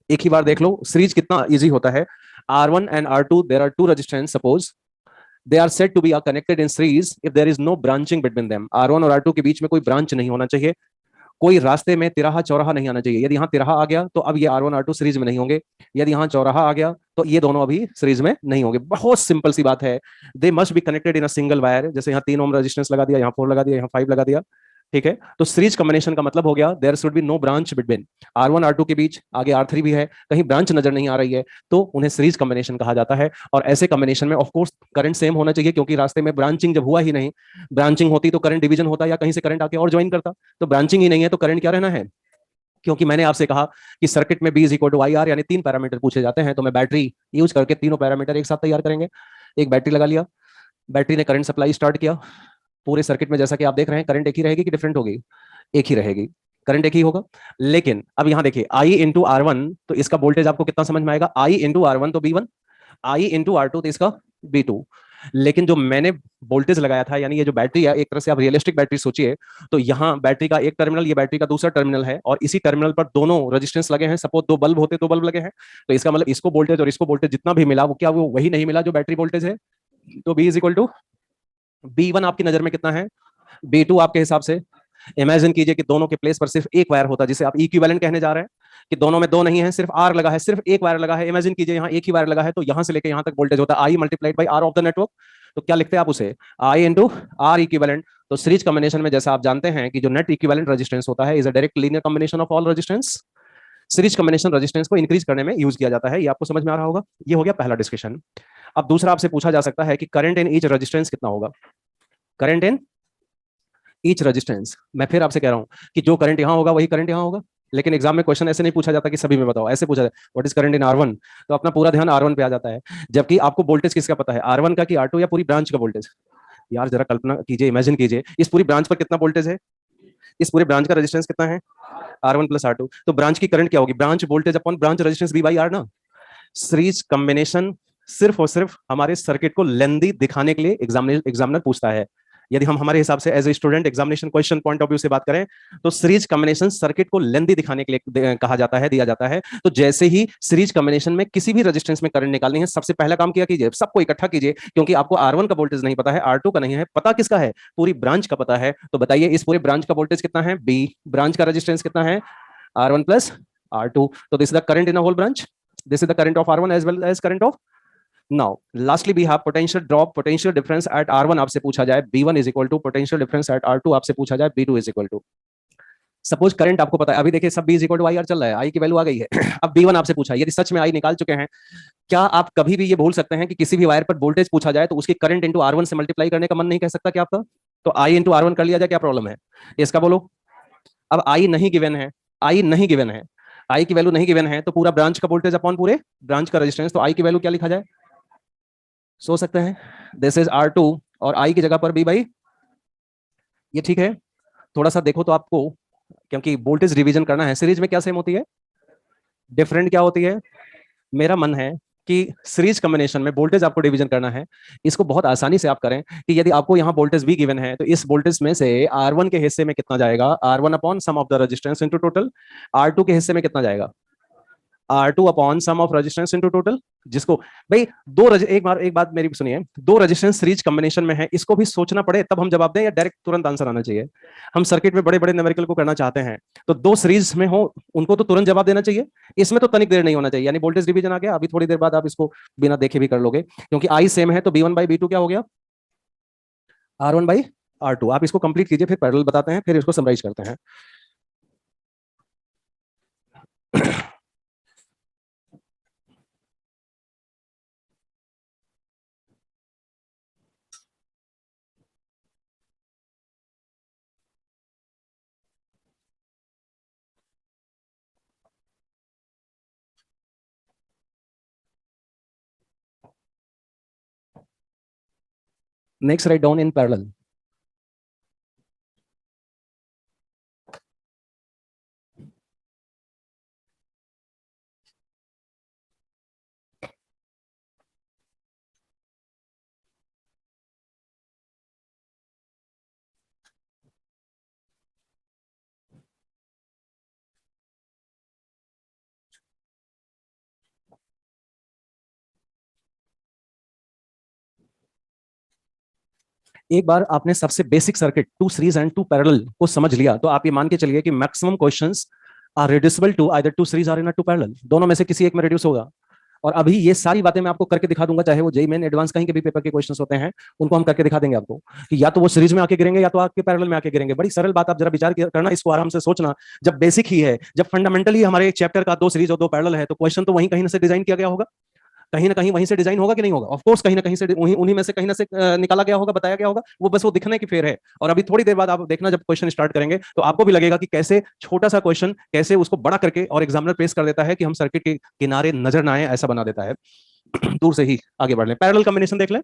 Speaker 1: एक ही बार देख लो सीरीज कितना इजी होता है। R1 and R2, there are two resistance, suppose they are said to be connected in series if there is no branching between them। R1 और R2 के बीच में कोई ब्रांच नहीं होना चाहिए, कोई रास्ते में तिराहा चौराहा नहीं आना चाहिए। यदि यहाँ तिराहा आ गया तो अब ये R1 R2 सीरीज में नहीं होंगे, यदि यहाँ चौराहा आ गया तो ये दोनों अभी सीरीज में नहीं होंगे। बहुत सिंपल सी बात है, they must be connected in a single wire. जैसे यहाँ 3 ओम रेजिस्टेंस लगा दिया, यहाँ 4 लगा दिया, यहाँ 5 लगा दिया, ठीक है। तो सीरीज कॉम्बिनेशन का मतलब हो गया there should be no branch between R1 R2 के बीच, आगे R3 भी है, कहीं ब्रांच नजर नहीं आ रही है, तो उन्हें सीरीज कॉम्बिनेशन कहा जाता है। और ऐसे कॉम्बिनेशन में ऑफ कोर्स करंट सेम होना चाहिए, क्योंकि रास्ते में ब्रांचिंग जब हुआ ही नहीं, ब्रांचिंग होती तो करंट डिवीजन होता या कहीं से करंट आके और ज्वाइन करता, तो ब्रांचिंग ही नहीं है तो करंट क्या रहना है। क्योंकि मैंने आपसे कहा कि सर्किट में V is equal to I R, यानी तीन पैरामीटर पूछे जाते हैं, तो मैं बैटरी यूज करके तीनों पैरामीटर एक साथ तैयार करेंगे। एक बैटरी लगा लिया, बैटरी ने करंट सप्लाई स्टार्ट किया, पूरे सर्किट में जैसा कि आप देख रहे हैं करंट एक ही रहेगी कि डिफरेंट होगी, एक ही रहेगी, करंट एक ही होगा। लेकिन अब यहां देखिए I इंटू R1, तो इसका वोल्टेज आपको कितना समझ में आएगा, I इंटू R1 तो B1, I इंटू R2 तो इसका B2। लेकिन जो मैंने वोल्टेज लगाया था, यानी ये जो बैटरी है, एक तरह से आप रियलिस्टिक बैटरी सोचिए, तो यहाँ बैटरी का एक टर्मिनल, ये बैटरी का दूसरा टर्मिनल है, और इसी टर्मिनल पर दोनों रेजिस्टेंस लगे हैं। सपोज दो बल्ब होते तो बल्ब लगे हैं, तो इसका मतलब इसको वोल्टेज और इसको वोल्टेज जितना भी मिला वो क्या वो वही नहीं मिला जो बैटरी वोल्टेज है। तो B is equal to B1 आपकी नजर में कितना है, B2 आपके हिसाब से इमेजिन कीजिए कि दोनों के प्लेस पर सिर्फ एक वायर होता, जिसे आप इक्विवेलेंट कहने जा रहे हैं, कि दोनों में दो नहीं है, सिर्फ आर लगा है, सिर्फ एक वायर लगा है। इमेजिन कीजिए यहाँ एक ही वायर लगा है, तो यहां से लेकर यहां तक वोल्टेज होता है I multiplied by R of the network. तो क्या लिखते हैं आप उसे, आई इंटू आर इक्विवेलेंट। तो सीरीज कॉम्बिनेशन में जैसा आप जानते हैं कि जो नेट इक्विवेलेंट रेजिस्टेंस होता है is a direct linear combination of all resistance. Series combination resistance को इंक्रीज करने में यूज किया जाता है। ये आपको समझ में आ रहा होगा। ये हो गया पहला डिस्कशन। अब दूसरा आपसे पूछा जा सकता है कि करंट इन ईच रेजिस्टेंस कितना होगा। करंट इन ईच रेजिस्टेंस, मैं फिर आपसे कह रहा हूं कि जो करंट यहां होगा वही करंट यहां होगा। लेकिन एग्जाम में क्वेश्चन ऐसे नहीं पूछा जाता कि सभी में बताओ, ऐसे पूछा जाता है what is current in R1, तो अपना पूरा ध्यान R1 पे आ जाता है। जबकि आपको वोल्टेज किसका पता है, R1 का कि R2 या पूरी ब्रांच का वोल्टेज। यार जरा कल्पना कीजिए, इमेजिन कीजिए इस पूरी ब्रांच पर कितना वोल्टेज है, इस पूरे ब्रांच का रेजिस्टेंस कितना है, R1 प्लस R2। तो ब्रांच की करंट क्या होगी, branch voltage upon branch resistance V by R ना। सीरीज कॉम्बिनेशन सिर्फ और सिर्फ हमारे सर्किट को लेंदी दिखाने के लिए एग्जामिनर पूछता है। यदि हम हमारे हिसाब से as a student examination question point of view से बात करें, तो सीरीज कॉम्बिनेशन सर्किट को लेंदी दिखाने के लिए कहा जाता है, दिया जाता है। तो जैसे ही सीरीज कॉम्बिनेशन में किसी भी रेजिस्टेंस में करंट निकालनी है, सबसे पहला काम किया कीजिए, सबको इकट्ठा कीजिए, क्योंकि आपको R1 का वोल्टेज नहीं पता है, R2 का नहीं है, पता किसका है, पूरी ब्रांच का पता है। तो बताइए इस पूरे ब्रांच का वोल्टेज कितना है, B, ब्रांच का रेजिस्टेंस कितना है, R1 प्लस R2। तो this is the current in a whole branch, this is the current of R1 as well as current of। now lastly we have potential drop, potential difference at R1 आपसे पूछा जाए B1 is equal to potential difference at R2 आपसे पूछा जाए B2 is equal to। Suppose current आपको पता है, अभी देखिए सब B is equal to IR चल रहा है, I की वैल्यू आ गई है। अब B1 आपसे पूछा, यदि सच में I निकाल चुके हैं, क्या आप कभी भी ये बोल सकते हैं कि किसी भी वायर पर वोल्टेज पूछा जाए तो उसके करंट इंटू R1 से मल्टीप्लाई करने का मन नहीं कह सकता क्या आपका, तो I इंटू R1 कर लिया जाए, क्या प्रॉब्लम है इसका बोलो। अब I नहीं गिवन है, I नहीं गिवन है, आई की वैल्यू नहीं गिवन है, तो पूरा ब्रांच का वोल्टेज अपॉन पूरे ब्रांच का रेजिस्टेंस, तो आई की वैल्यू क्या लिखा जाए, सोच सकते हैं दिस इज R2 और आई की जगह पर बी बाई, ये ठीक है। थोड़ा सा देखो तो आपको, क्योंकि वोल्टेज रिवीजन करना है, सीरीज में क्या सेम होती है, डिफरेंट क्या होती है। मेरा मन है कि सीरीज कॉम्बिनेशन में वोल्टेज आपको डिवीजन करना है, इसको बहुत आसानी से आप करें कि यदि आपको यहाँ वोल्टेज भी गिवन है, तो इस वोल्टेज में से R1 के हिस्से में कितना जाएगा, R1 upon sum of the resistance into total, R2 के हिस्से में कितना जाएगा, R2 upon sum of resistance into total. जिसको भाई एक बात मेरी सुनिए, दो रेजिस्टेंस सीरीज कॉम्बिनेशन में है, इसको भी सोचना पड़े तब हम जवाब दें, या डायरेक्ट तुरंत आंसर आना चाहिए। हम सर्किट में बड़े बड़े न्यूमेरिकल को करना चाहते हैं, तो दो सीरीज में हो उनको तो तुरंत जवाब देना चाहिए, इसमें तो तनिक देर नहीं होना चाहिए। यानी वोल्टेज डिवीजन आ गया, अभी थोड़ी देर बाद आप इसको बिना देखे भी कर लोगे, क्योंकि आई सेम है, तो B1 बाई B2 क्या हो गया, R1 बाई R2। आप इसको कंप्लीट कीजिए, फिर पैरेलल बताते हैं, फिर इसको समराइज करते हैं। Next write down in parallel. एक बार आपने सबसे basic circuit two series and two parallel को समझ लिया, तो आप ये मान के चलिए कि maximum questions are reducible to either two series और इन टू पैरेलल, दोनों में से किसी एक में रिड्यूस होगा। और अभी ये सारी बातें मैं आपको करके दिखा दूंगा, चाहे वो जेईई मेन एडवांस कहीं के भी पेपर के क्वेश्चंस होते हैं, उनको हम करके दिखा देंगे आपको कि या तो वो सीरीज में आके गिरेंगे या तो आपके पैरेलल में आके गिरेंगे। बड़ी सरल बात, आप जरा विचार करना, इसको आराम से सोचना। जब बेसिक ही है, जब फंडामेंटली हमारे एक चैप्टर का दो सीरीज और दो पैरेलल है, तो क्वेश्चन तो वहीं कहीं से डिजाइन किया गया होगा, कहीं ना कहीं वहीं से डिजाइन होगा कि नहीं होगा, ऑफ कोर्स कहीं ना कहीं से उन्हीं में से कहीं ना से निकाला गया होगा, बताया गया होगा, वो बस वो दिखने की फेर है। और अभी थोड़ी देर बाद आप देखना, जब क्वेश्चन स्टार्ट करेंगे तो आपको भी लगेगा कि कैसे छोटा सा क्वेश्चन कैसे उसको बड़ा करके और एग्जामिनर पेश कर देता है कि हम सर्किट के किनारे नजर ना आए, ऐसा बना देता है। दूर से ही आगे बढ़ लें, पैरेलल कॉम्बिनेशन देख लें।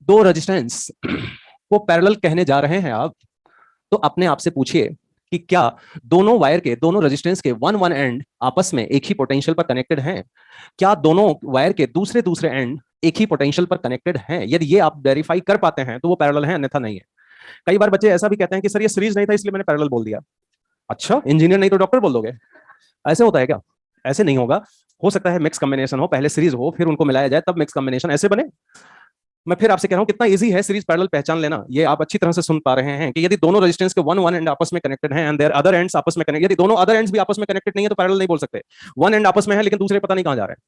Speaker 1: दो रेजिस्टेंस को पैरेलल कहने जा रहे हैं आप, तो अपने आप से पूछिए कि क्या दोनों वायर के, दोनों रेजिस्टेंस के वन वन एंड आपस में एक ही पोटेंशियल पर कनेक्टेड हैं? क्या दोनों वायर के दूसरे दूसरे एंड एक ही पोटेंशियल पर कनेक्टेड हैं? यदि ये आप वेरीफाई कर पाते हैं तो वो पैरेलल है, अन्यथा नहीं है। कई बार बच्चे ऐसा भी कहते हैं कि सर ये सीरीज नहीं था इसलिए मैंने पैरेलल बोल दिया। अच्छा, इंजीनियर नहीं तो डॉक्टर बोल दोगे? ऐसे होता है क्या? ऐसे नहीं होगा। हो सकता है मिक्स कॉम्बिनेशन हो, पहले सीरीज हो फिर उनको मिलाया जाए तब मिक्स कॉम्बिनेशन ऐसे बने। मैं फिर आपसे कह रहा हूं कितना इजी है सीरीज पैरेलल पहचान लेना। ये आप अच्छी तरह से सुन पा रहे हैं कि यदि दोनों रेजिस्टेंस के वन एंड आपस में कनेक्टेड हैं एंड देयर अदर एंड्स आपस में कनेक्टेड, यदि दोनों अदर एंड्स भी आपस में कनेक्टेड नहीं है तो पैरेलल नहीं बोल सकते। वन एंड आपस में है लेकिन दूसरे पता नहीं कहां जा रहे हैं।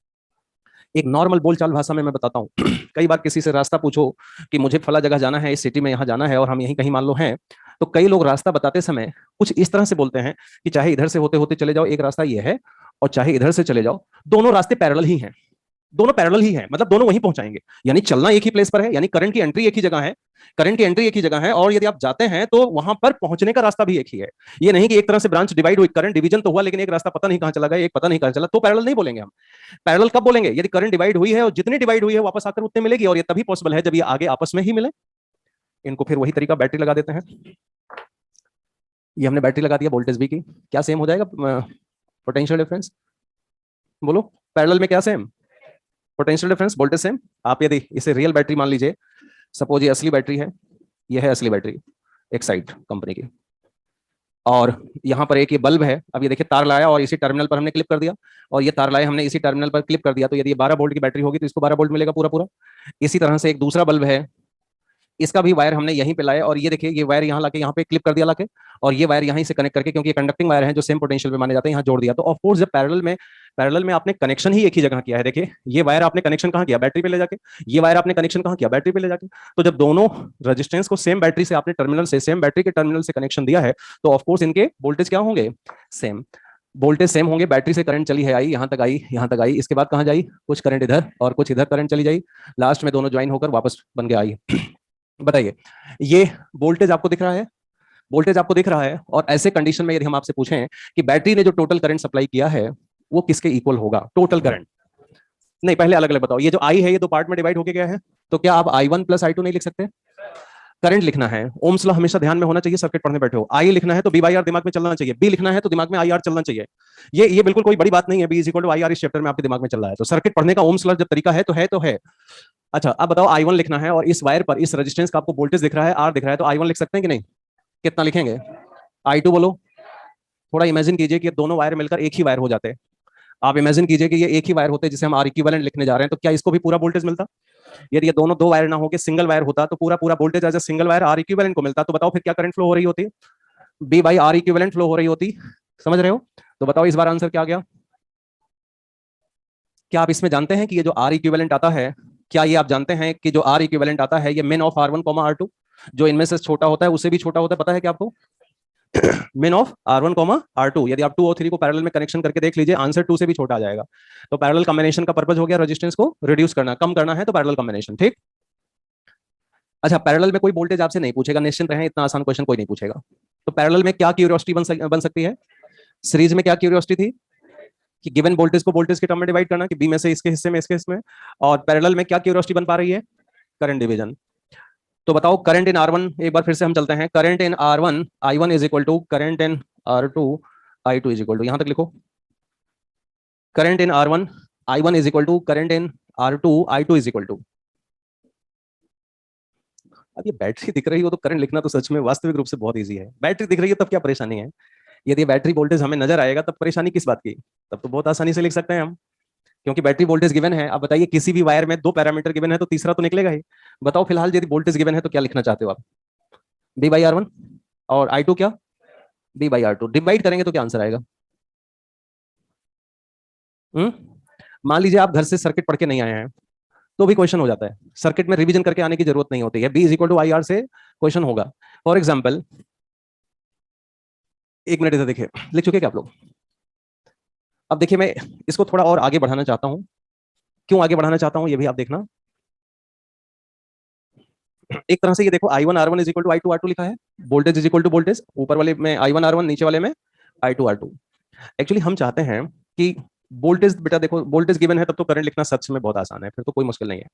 Speaker 1: एक नॉर्मल बोलचाल भाषा में मैं बताता हूं। कई बार किसी से रास्ता पूछो कि मुझे फला जगह जाना है, इस सिटी में यहाँ जाना है, और हम यहीं कहीं मान लो हैं, तो कई लोग रास्ता बताते समय कुछ इस तरह से बोलते हैं कि चाहे इधर से होते होते चले जाओ, एक रास्ता ये है, और चाहे इधर से चले जाओ, दोनों रास्ते पैरेलल ही हैं। दोनों पैरेलल ही हैं, मतलब दोनों वहीं पहुंचाएंगे, यानी चलना एक ही प्लेस पर है, यानी करंट की एंट्री एक ही जगह है, करंट की एंट्री एक ही जगह है, और यदि आप जाते हैं तो वहां पर पहुंचने का रास्ता भी एक ही है। ये नहीं कि एक तरह से ब्रांच डिवाइड हुई, करंट डिवीजन तो हुआ लेकिन एक रास्ता पता नहीं कहां चला गया, एक पता नहीं कहां चला, तो पैरेलल नहीं बोलेंगे हम। पैरेलल कब बोलेंगे? यदि करंट डिवाइड हुई है और जितनी डिवाइड हुई है वापस आकर उतने मिलेगी, और ये तभी पॉसिबल है जब ये आगे आपस में ही मिले। इनको फिर वही तरीका बैटरी लगा देते हैं। ये हमने बैटरी लगा दिया वोल्टेज वी की, क्या सेम हो जाएगा पोटेंशियल डिफरेंस? बोलो, पैरेलल में क्या same? Potential difference, voltage same. आप यदि इसे रियल बैटरी मान लीजिए, सपोज ये असली बैटरी है, ये है असली बैटरी एक्साइड कंपनी की, और यहाँ पर एक ये बल्ब है। अब ये देखिए तार लाया और इसी टर्मिनल पर हमने क्लिप कर दिया, और ये तार लाया हमने इसी टर्मिनल पर क्लिप कर दिया, तो यदि ये 12 वोल्ट की बैटरी होगी तो इसको 12 वोल्ट मिलेगा पूरा पूरा। इसी तरह से एक दूसरा बल्ब है, इसका भी वायर हमने यहीं पे लाया, और ये देखिए ये वायर यहाँ लाके यहाँ पे क्लिप कर दिया लाके, और ये वायर यहीं से कनेक्ट करके, क्योंकि ये कंडक्टिंग वायर है जो सेम पोटेंशियल पे माने जाते हैं, यहाँ जोड़ दिया। तो ऑफ कोर्स जब पैरेलल में आपने कनेक्शन ही एक ही जगह किया है। देखिए ये वायर आपने कनेक्शन कहाँ किया? बैटरी पे ले जाके। ये वायर आपने कनेक्शन कहाँ किया? बैटरी पे ले जाके। तो जब दोनों रेजिस्टेंस को सेम बैटरी से आपने टर्मिनल से, सेम बैटरी के टर्मिनल से कनेक्शन दिया है, तो ऑफ कोर्स इनके वोल्टेज क्या होंगे? सेम। वोल्टेज सेम होंगे, बैटरी से करंट चली है, आई यहाँ तक आई, यहाँ तक आई, इसके बाद कहाँ जाई? कुछ करंट इधर और कुछ इधर करंट चली जाई, लास्ट में दोनों ज्वाइन होकर वापस बन के आई। बताइए, ये वोल्टेज आपको दिख रहा है? वोल्टेज आपको दिख रहा है, और ऐसे कंडीशन में यदि हम आपसे पूछें कि बैटरी ने जो टोटल करंट सप्लाई किया है वो किसके इक्वल होगा? टोटल करंट नहीं, पहले अलग अलग बताओ। ये जो आई है ये दो पार्ट में डिवाइड होके गया है, तो क्या आप I1 प्लस I2 नहीं लिख सकते? करंट लिखना है, ओम्स लॉ हमेशा ध्यान में होना चाहिए, सर्किट पढ़ने बैठे हो। आई लिखना है तो बी बाई आर दिमाग में चलना चाहिए, बी लिखना है तो दिमाग में आई आर चलना चाहिए। ये बिल्कुल कोई बड़ी बात नहीं है, V is equal to I R इस चैप्टर में आपके दिमाग में चल रहा है, तो सर्किट पढ़ने का ओम्स लॉ जब तरीका है तो है तो है। अच्छा, अब बताओ I1 लिखना है, और इस वायर पर, इस रेजिस्टेंस का आपको वोल्टेज दिख रहा है, आर दिख रहा है, तो I1 लिख सकते हैं कि नहीं? कितना लिखेंगे? I2 बोलो। थोड़ा इमेजिन कीजिए कि दोनों वायर मिलकर एक ही वायर हो जाते। आप इमेजिन कीजिए कि ये एक ही वायर होते जिसे हम आर इक्विवेलेंट लिखने जा रहे हैं, तो क्या इसको भी पूरा वोल्टेज मिलता? यदि ये दोनों दो वायर ना होके सिंगल वायर होता तो पूरा पूरा voltage as a single wire R equivalent को मिलता। तो बताओ फिर क्या करंट फ्लो हो रही होती? V by R equivalent flow हो रही होती। समझ रहे हो? तो बताओ इस बार आंसर क्या आ गया? क्या आप इसमें जानते हैं कि ये जो आर इक्विवेलेंट आता है, क्या ये आप जानते हैं कि जो आर इक्विवेलेंट आता है ये मिन ऑफ R1 R2, जो इनमें से छोटा होता है उससे भी छोटा होता है, पता है क्या आपको? मिन ऑफ R1 R2। यदि आप 2 और 3 को पैरेलल में कनेक्शन करके देख लीजिए, आंसर 2 से भी छोटा आ जाएगा। तो पैरेलल कॉम्बिनेशन का पर्पस हो गया रेजिस्टेंस को रिड्यूस करना, कम करना है, तो पैरेलल कॉम्बिनेशन। ठीक। अच्छा, पैरेलल में कोई वोल्टेज आपसे नहीं पूछेगा, निश्चिंत रहें, इतना आसान क्वेश्चन कोई नहीं पूछेगा। तो पैरेलल में क्या क्यूरियोसिटी बन सकती है? सीरीज में क्या क्यूरियोसिटी थी कि गिवन वोल्टेज को वोल्टेज के टर्म में डिवाइड करना, कि बी में से इसके हिस्से में इसके हिस्से में। और पैरेलल में क्या क्यूरियोसिटी बन पा रही है? Current division. तो बताओ करंट इन R1, एक बार फिर से हम चलते हैं। Current in R1 I1 is equal to current in R2 I2 is equal to, यहां तक लिखो, current in R1 I1 is equal to current in R2 I2 is equal to. अब ये बैटरी दिख रही हो तो करंट लिखना तो सच में वास्तविक रूप से बहुत इजी है। बैटरी दिख रही है तब क्या परेशानी है? यदि बैटरी वोल्टेज हमें नजर आएगा तब परेशानी किस बात की? तब तो बहुत आसानी से लिख सकते हैं हम, क्योंकि बैटरी वोल्टेज गिवन है। अब बताइए, किसी भी वायर में दो पैरामीटर गिवन है तो तीसरा तो निकलेगा ही। बताओ फिलहाल यदि वोल्टेज गिवन है तो क्या लिखना चाहते हो आप? बी बाई R1, और I2 क्या? B by R2। डिवाइड करेंगे तो क्या आंसर आएगा? मान लीजिए आप घर से सर्किट पढ़ के नहीं आए हैं तो भी क्वेश्चन हो जाता है, सर्किट में रिवीजन करके आने की जरूरत नहीं होती है, V is equal to I R से क्वेश्चन होगा। फॉर एग्जाम्पल, एक मिनट इधर देखिए, लिख चुके क्या आप लोग? अब देखिए, मैं इसको थोड़ा और आगे बढ़ाना चाहता हूं। क्यों आगे बढ़ाना चाहता हूं ये भी आप देखना। एक तरह से ये देखो, I1 R1 is equal to I2 R2 लिखा है, voltage is equal to voltage, ऊपर वाले में I1 R1, नीचे वाले में I2 R2। एक्चुअली हम चाहते हैं कि वोल्टेज, बेटा देखो वोल्टेज गिवन है तब तो करंट लिखना सच में बहुत आसान है, फिर तो कोई मुश्किल नहीं है।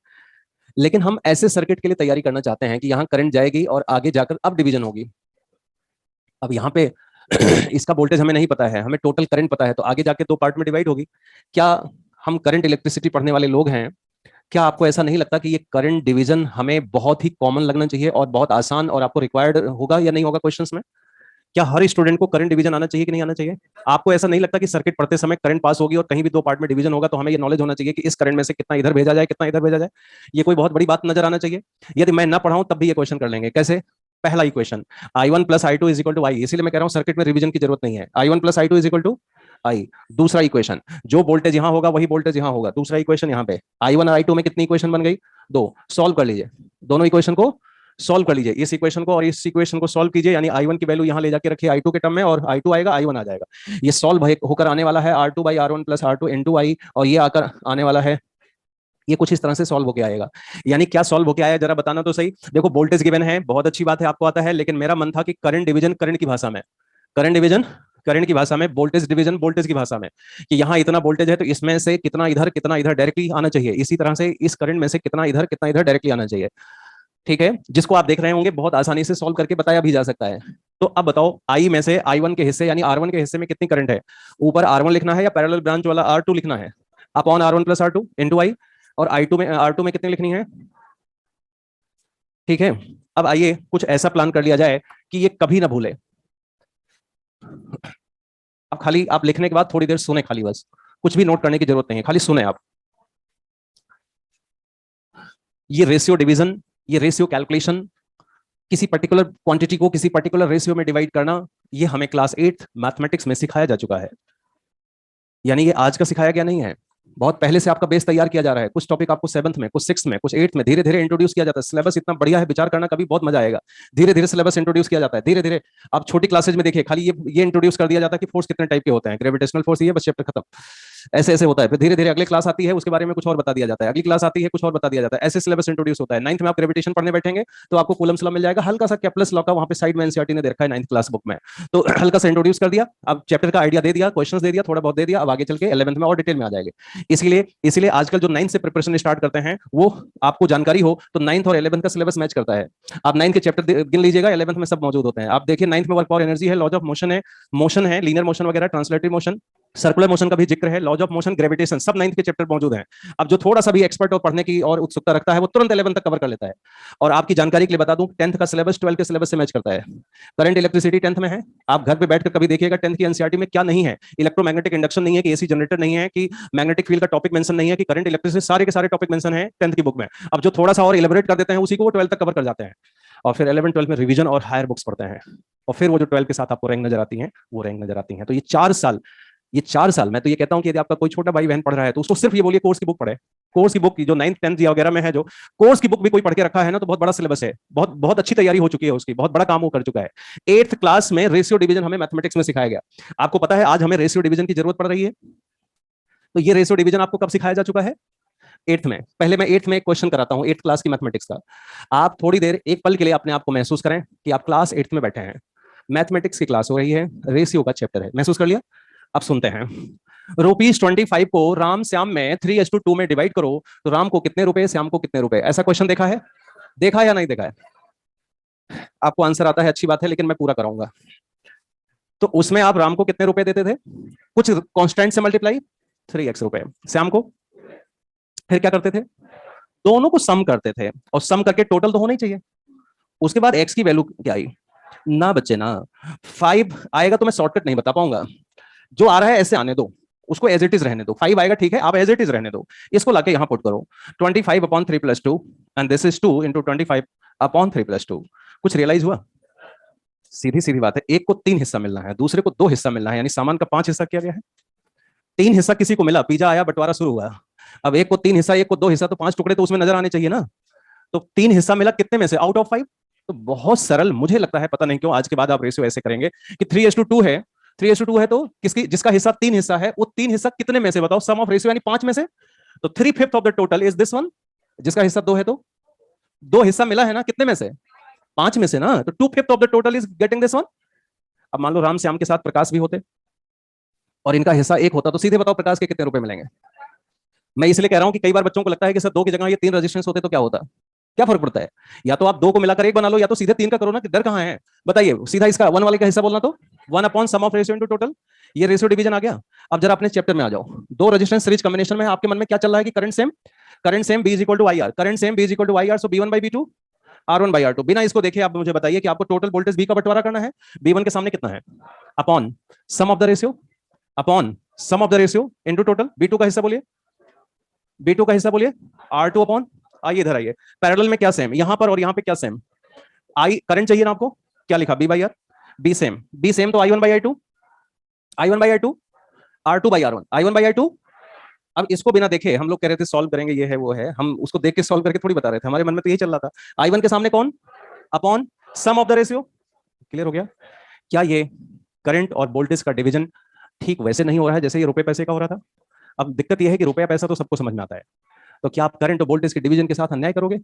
Speaker 1: लेकिन हम ऐसे सर्किट के लिए तैयारी करना चाहते हैं कि यहाँ करंट जाएगी और आगे जाकर अब डिवीजन होगी। अब यहाँ पे इसका वोल्टेज हमें नहीं पता है, हमें टोटल करंट पता है, तो आगे जाके दो पार्ट में डिवाइड होगी। क्या हम करंट इलेक्ट्रिसिटी पढ़ने वाले लोग हैं, क्या आपको ऐसा नहीं लगता कि ये करंट डिवीजन हमें बहुत ही कॉमन लगना चाहिए और बहुत आसान और आपको रिक्वायर्ड होगा या नहीं होगा क्वेश्चंस में? क्या हर स्टूडेंट को करंट डिवीजन आना चाहिए कि नहीं आना चाहिए? आपको ऐसा नहीं लगता कि सर्किट पढ़ते समय करंट पास होगी और कहीं भी दो पार्ट में डिवीजन होगा तो हमें ये नॉलेज होना चाहिए कि इस करंट में से कितना इधर भेजा जाए, कितना इधर भेजा जाए? ये कोई बहुत बड़ी बात नजर आना चाहिए। यदि मैं ना पढ़ाऊं तब भी ये क्वेश्चन कर लेंगे। कैसे? पहला equation I1 plus I2 is equal to I, इसीलिए मैं कह रहा हूं सर्किट में रिवीजन की जरूरत नहीं है। I1 plus I2 is equal to I. दूसरा इक्वेशन, जो वोल्टेज यहां होगा वही वोल्टेज यहां होगा। दूसरा इक्वेशन यहां पे I1 और I2 में कितनी इक्वेशन बन गई? दो। सॉल्व कर लीजिए, दोनों इक्वेशन को सॉल्व कर लीजिए। इस इक्वेशन को और इस इक्वेशन को सॉल्व कीजिए, यानी I1 की वैल्यू यहां ले जाके रखिए I2 के टर्म में, और I2 आएगा I1 आ जाएगा। ये सॉल्व होकर आने वाला है R2 by R1 plus R2 into I, और ये आकर आने वाला है, ये कुछ इस तरह से सॉल्व होके आएगा। यानी क्या सॉल्व होके आया, जरा बताना तो सही। देखो वोल्टेज गिवन है, बहुत अच्छी बात है, आपको आता है, लेकिन मेरा मन था कि करंट डिवीजन करंट की भाषा में, करंट डिवीजन करंट की भाषा में, वोल्टेज डिवीजन वोल्टेज की भाषा में, कि यहाँ इतना वोल्टेज है तो इसमें से कितना इधर डायरेक्टली आना चाहिए, इसी तरह से इस करंट में से कितना इधर डायरेक्टली आना चाहिए। ठीक है, जिसको आप देख रहे होंगे बहुत आसानी से सॉल्व करके बताया भी जा सकता है। तो अब बताओ आई में से I1 के हिस्से यानी R1 के हिस्से में कितनी करंट है? ऊपर R1 लिखना है या पैरेलल ब्रांच वाला R2 लिखना है? Upon R1 plus R2 into I. और R2 में कितनी लिखनी है? ठीक है, अब आइए कुछ ऐसा प्लान कर लिया जाए कि ये कभी ना भूले। अब खाली आप लिखने के बाद थोड़ी देर सुने, खाली बस, कुछ भी नोट करने की जरूरत नहीं है, खाली सुने आप। ये रेशियो डिवीजन, ये रेशियो कैलकुलेशन, किसी पर्टिकुलर क्वांटिटी को किसी पर्टिकुलर रेशियो में डिवाइड करना, ये हमें क्लास 8 मैथमेटिक्स में सिखाया जा चुका है। यानी ये आज का सिखाया गया नहीं है, बहुत पहले से आपका बेस तैयार किया जा रहा है। कुछ टॉपिक आपको 7th में, कुछ 6th में, कुछ 8th में धीरे धीरे इंट्रोड्यूस किया जाता है। सिलेबस इतना बढ़िया है, विचार करना कभी बहुत मजा आएगा। धीरे धीरे सिलेबस इंट्रोड्यूस किया जाता है, धीरे धीरे। आप छोटी क्लासेज में देखिए, खाली ये इंट्रोड्यूस कर दिया जाता है कि फोर्स कितने टाइप के होते हैं, ग्रेविटेशनल फोर्स, ये बस चैप्टर खत्म। ऐसे ऐसे होता है, फिर धीरे धीरे अगली क्लास आती है, उसके बारे में कुछ और बता दिया जाता है, अगली क्लास आती है, कुछ और बता दिया जाता है, ऐसे सिलेबस इंट्रोड्यूस होता है। 9th में आप ग्रेविटेशन पढ़ने बैठेंगे तो आपको कूलम्स लॉ मिल जाएगा, हल्का सा केप्लर्स लॉ का वहां पे साइड में एनसीईआरटी ने दे रखा है 9th क्लास बुक में, तो हल्का सा इंट्रोड्यूस कर दिया, अब चैप्टर का आइडिया दे दिया, क्वेश्चंस दे दिया, थोड़ा बहुत दे दिया, अब आगे चल के 11th में और डिटेल में आ जाएंगे। इसलिए आजकल जो 9th से प्रिपरेशन स्टार्ट करते हैं, वो आपको जानकारी हो तो 9th और 11th का सिलेबस मैच करता है। आप 9th के चैप्टर गिन लीजिएगा, 11th में सब मौजूद होते हैं। आप देखिए 9th में वर्क और एनर्जी है, लॉज ऑफ मोशन है, लीनियर मोशन वगैरह, ट्रांसलेटरी मोशन, सर्कुलर मोशन का भी जिक्र है, लॉज ऑफ मोशन, ग्रेविटेशन, सब 9th के चैप्टर मौजूद हैं। अब जो थोड़ा सा भी एक्सपर्ट और पढ़ने की और उत्सुकता रखता है वो तुरंत 11th तक कवर कर लेता है। और आपकी जानकारी के लिए बता दूं, 10th का सिलेबस 12th के सिलेबस से मैच करता है। करंट इलेक्ट्रिसिटी 10th में है, आप घर पे बैठकर कभी देखिएगा 10th की एनसीईआरटी में क्या नहीं है। इलेक्ट्रोमैग्नेटिक इंडक्शन नहीं है, कि एसी जनरेटर नहीं है, कि मैग्नेटिक फील्ड का टॉपिक मेंशन नहीं है, कि करंट इलेक्ट्रिसिटी, सारे के सारे टॉपिक मेंशन है 10th की बुक में। अब जो थोड़ा सा और इलेबोरेट कर देते हैं उसी को वो 12th तक कवर कर जाते हैं, और फिर 11 12 में रिवीजन और हायर बुक्स पढ़ते हैं, और फिर वो जो 12 के साथ आपको रैंक नजर आती है वो रैंक नजर आती है। तो ये 4 साल मैं तो ये कहता हूं कि यदि आपका कोई छोटा भाई बहन पढ़ रहा है तो उसको सिर्फ ये बोलिए कोर्स की बुक पढ़े। कोर्स की बुक की जो 9th 10th या वगैरह में है, जो कोर्स की बुक भी कोई पढ़ के रखा है ना, तो बहुत बड़ा सिलेबस है, बहुत बहुत अच्छी तैयारी हो चुकी है उसकी, बहुत बड़ा काम वो कर चुका है। 8th क्लास में रेशियो डिवीजन हमें मैथमेटिक्स में सिखाया गया। आपको पता है आज हमें रेशियो डिवीजन की जरूरत पड़ रही है, तो ये रेशियो डिवीजन आपको कब सिखाया जा चुका है? 8th में। पहले मैं 8th में एक क्वेश्चन कराता हूं 8th क्लास की मैथमेटिक्स का। आप थोड़ी देर एक पल के लिए अपने आप को महसूस करें कि आप क्लास 8th में बैठे हैं, मैथमेटिक्स की क्लास हो रही है, रेशियो का चैप्टर है, महसूस कर लिया? अब सुनते हैं। ₹25 को राम श्याम में 3:2 में डिवाइड करो तो राम को कितने रुपए, श्याम को कितने रुपए? ऐसा क्वेश्चन देखा है? देखा या नहीं देखा है? आपको आंसर आता है, अच्छी बात है, लेकिन मैं पूरा कराऊंगा। तो उसमें आप राम को कितने रुपए देते थे? कुछ कांस्टेंट से मल्टीप्लाई, 3x रुपए। श्याम को फिर क्या करते थे? दोनों को सम करते थे, और सम करके टोटल तो होना ही चाहिए। उसके बाद x की वैल्यू क्या आई? ना बच्चे ना, 5 आएगा तो मैं शॉर्टकट नहीं बता पाऊंगा, जो आ रहा है ऐसे आने दो, उसको एज इट इज रहने दो। 5 आएगा, ठीक है, आप एज इट इज रहने दो, इसको लाके यहां पुट करो 25/3 + 2 एंड दिस इज 2 × 25/3 + 2। कुछ रियलाइज हुआ? सीधी सीधी बात है, एक को 3 हिस्सा मिलना है, दूसरे को 2 हिस्सा मिलना है, यानी सामान का 5 हिस्सा किया गया है। 3 हिस्सा किसी को मिला, पिज्जा आया, बंटवारा शुरू हुआ। अब एक को 3 हिस्सा, एक को 2 हिस्सा, तो 5 टुकड़े तो उसमें नजर आने चाहिए ना। तो 3 हिस्सा मिला कितने में से? Out of 5। तो बहुत सरल, मुझे लगता है, पता नहीं क्यों आज के बाद आप रेशियो ऐसे करेंगे कि 3:2 है, 3:2 है, तो किसकी, जिसका हिस्सा 3 हिस्सा है, वो 3 हिस्सा कितने में से बताओ? सम ऑफ रेशियो यानी 5 में से। तो 3/5 of the total is this one, जिसका हिस्सा 2 है, तो 2 हिस्सा मिला है ना, कितने में से? 5 में से ना, तो 2/5 of the total is getting this one. अब मान लो राम श्याम के साथ प्रकाश भी होते और इनका हिस्सा 1 होता, तो सीधे बताओ प्रकाश के कितने रुपए मिलेंगे? मैं इसलिए कह रहा हूं कि कई बार बच्चों को लगता है कि सर 2 की जगह ये 3 रेजिस्टेंस होते तो क्या होता? क्या फर्क पड़ता है? या तो आप 2 को मिलाकर 1 बना लो, या तो सीधे 3 का करो ना, कि डर कहां है? बताइए, सीधा इसका 1 वाले का हिस्सा बोलना, तो 1/सम ऑफ रेशियो इनटू टोटल, ये रेशियो डिवीजन आ गया। अब जरा अपने चैप्टर में आ जाओ। 2 रेजिस्टेंस सीरीज कॉम्बिनेशन में आपके मन में क्या चल रहा है कि current same B = IR, current same B = IR, सो B1/B2 R1/R2। बिना इसको देखे आप मुझे बताइए कि आपको टोटल वोल्टेज बी का बंटवारा करना है, B1 के सामने कितना है, upon sum of the ratio, upon sum of the ratio into total. B2 का हिस्सा बोलिए, B2 का हिस्सा बोलिए, R2 अपॉन, आइए इधर आइए, पैरेलल में क्या सेम, यहां पर और यहां पे क्या सेम, आई करंट चाहिए ना आपको, क्या लिखा, B/R, बी सेम तो I1/I2, I1/I2, R2/R1, I1/I2। अब इसको बिना देखे हम लोग कह रहे थे सॉल्व करेंगे, ये है वो है, हम उसको देख के सॉल्व करके थोड़ी बता रहे थे, हमारे मन में तो यही चल रहा था। I1 के सामने कौन, upon sum of the ratio. Clear हो गया? क्या ये करंट और वोल्टेज का डिवीजन ठीक वैसे नहीं हो रहा है जैसे ये रुपए पैसे का हो रहा था? अब दिक्कत यह है कि रुपया पैसा तो सबको समझ में आता है, तो क्या आप करंट और वोल्टेज के डिवीजन के साथ अन्याय करोगे?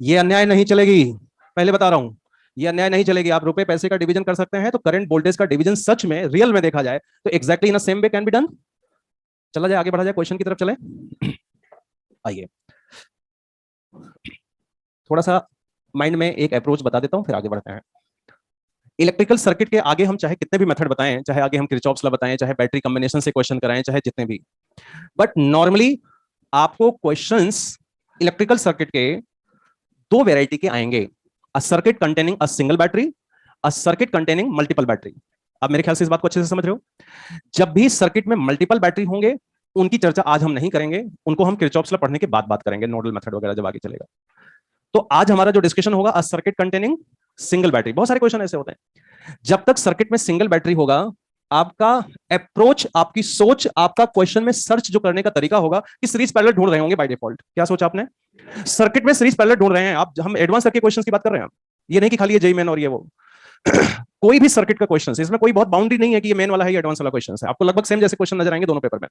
Speaker 1: ये अन्याय नहीं चलेगी, पहले बता रहा हूं, ये अन्याय नहीं चलेगी। आप रुपए पैसे का डिवीजन कर सकते हैं, तो करंट वोल्टेज का डिवीजन सच में रियल में देखा जाए तो exactly in same way can be done. चला जाए, आगे बढ़ा जाए, क्वेश्चन की तरफ चले। आइए थोड़ा सा माइंड में एक अप्रोच बता देता हूं, फिर आगे बढ़ते हैं। इलेक्ट्रिकल सर्किट के आगे हम चाहे कितने भी मेथड बताएं, चाहे आगे हम किरचॉफ्स लॉ बताएं, चाहे बैटरी कॉम्बिनेशन से क्वेश्चन कराएं, चाहे जितने भी, बट नॉर्मली आपको क्वेश्चंस इलेक्ट्रिकल सर्किट के दो वेराइटी के आएंगे, a circuit containing a single battery, a circuit containing multiple battery. अब मेरे ख्याल से इस बात को अच्छे से समझ रहे हो। जब भी सर्किट में मल्टीपल बैटरी होंगे, उनकी चर्चा आज हम नहीं करेंगे, उनको हम किरचॉफ्स लॉ पढ़ने के बाद बात करेंगे, नोडल मेथड वगैरह जब आगे चलेगा। तो आज हमारा जो डिस्कशन होगा, a circuit containing single battery. बहुत सारे क्वेश्चन ऐसे होते हैं, जब तक सर्किट में सिंगल बैटरी होगा, आपका अप्रोच, आपकी सोच, आपका क्वेश्चन में सर्च जो करने का तरीका होगा कि सीरीज पैरेलल ढूंढ रहे होंगे बाय डिफॉल्ट। क्या सोचा आपने? सर्किट में सीरीज पैरेलल ढूंढ रहे हैं आप, हम एडवांस सर्किट क्वेश्चंस की बात कर रहे हैं, ये नहीं कि खाली ये जेई मेन और ये वो। कोई भी सर्किट का क्वेश्चन, इसमें कोई बहुत बाउंड्री नहीं है कि ये मेन वाला है या एडवांस वाला क्वेश्चन है, आपको लगभग सेम जैसे क्वेश्चन नजर आएंगे दोनों पेपर में।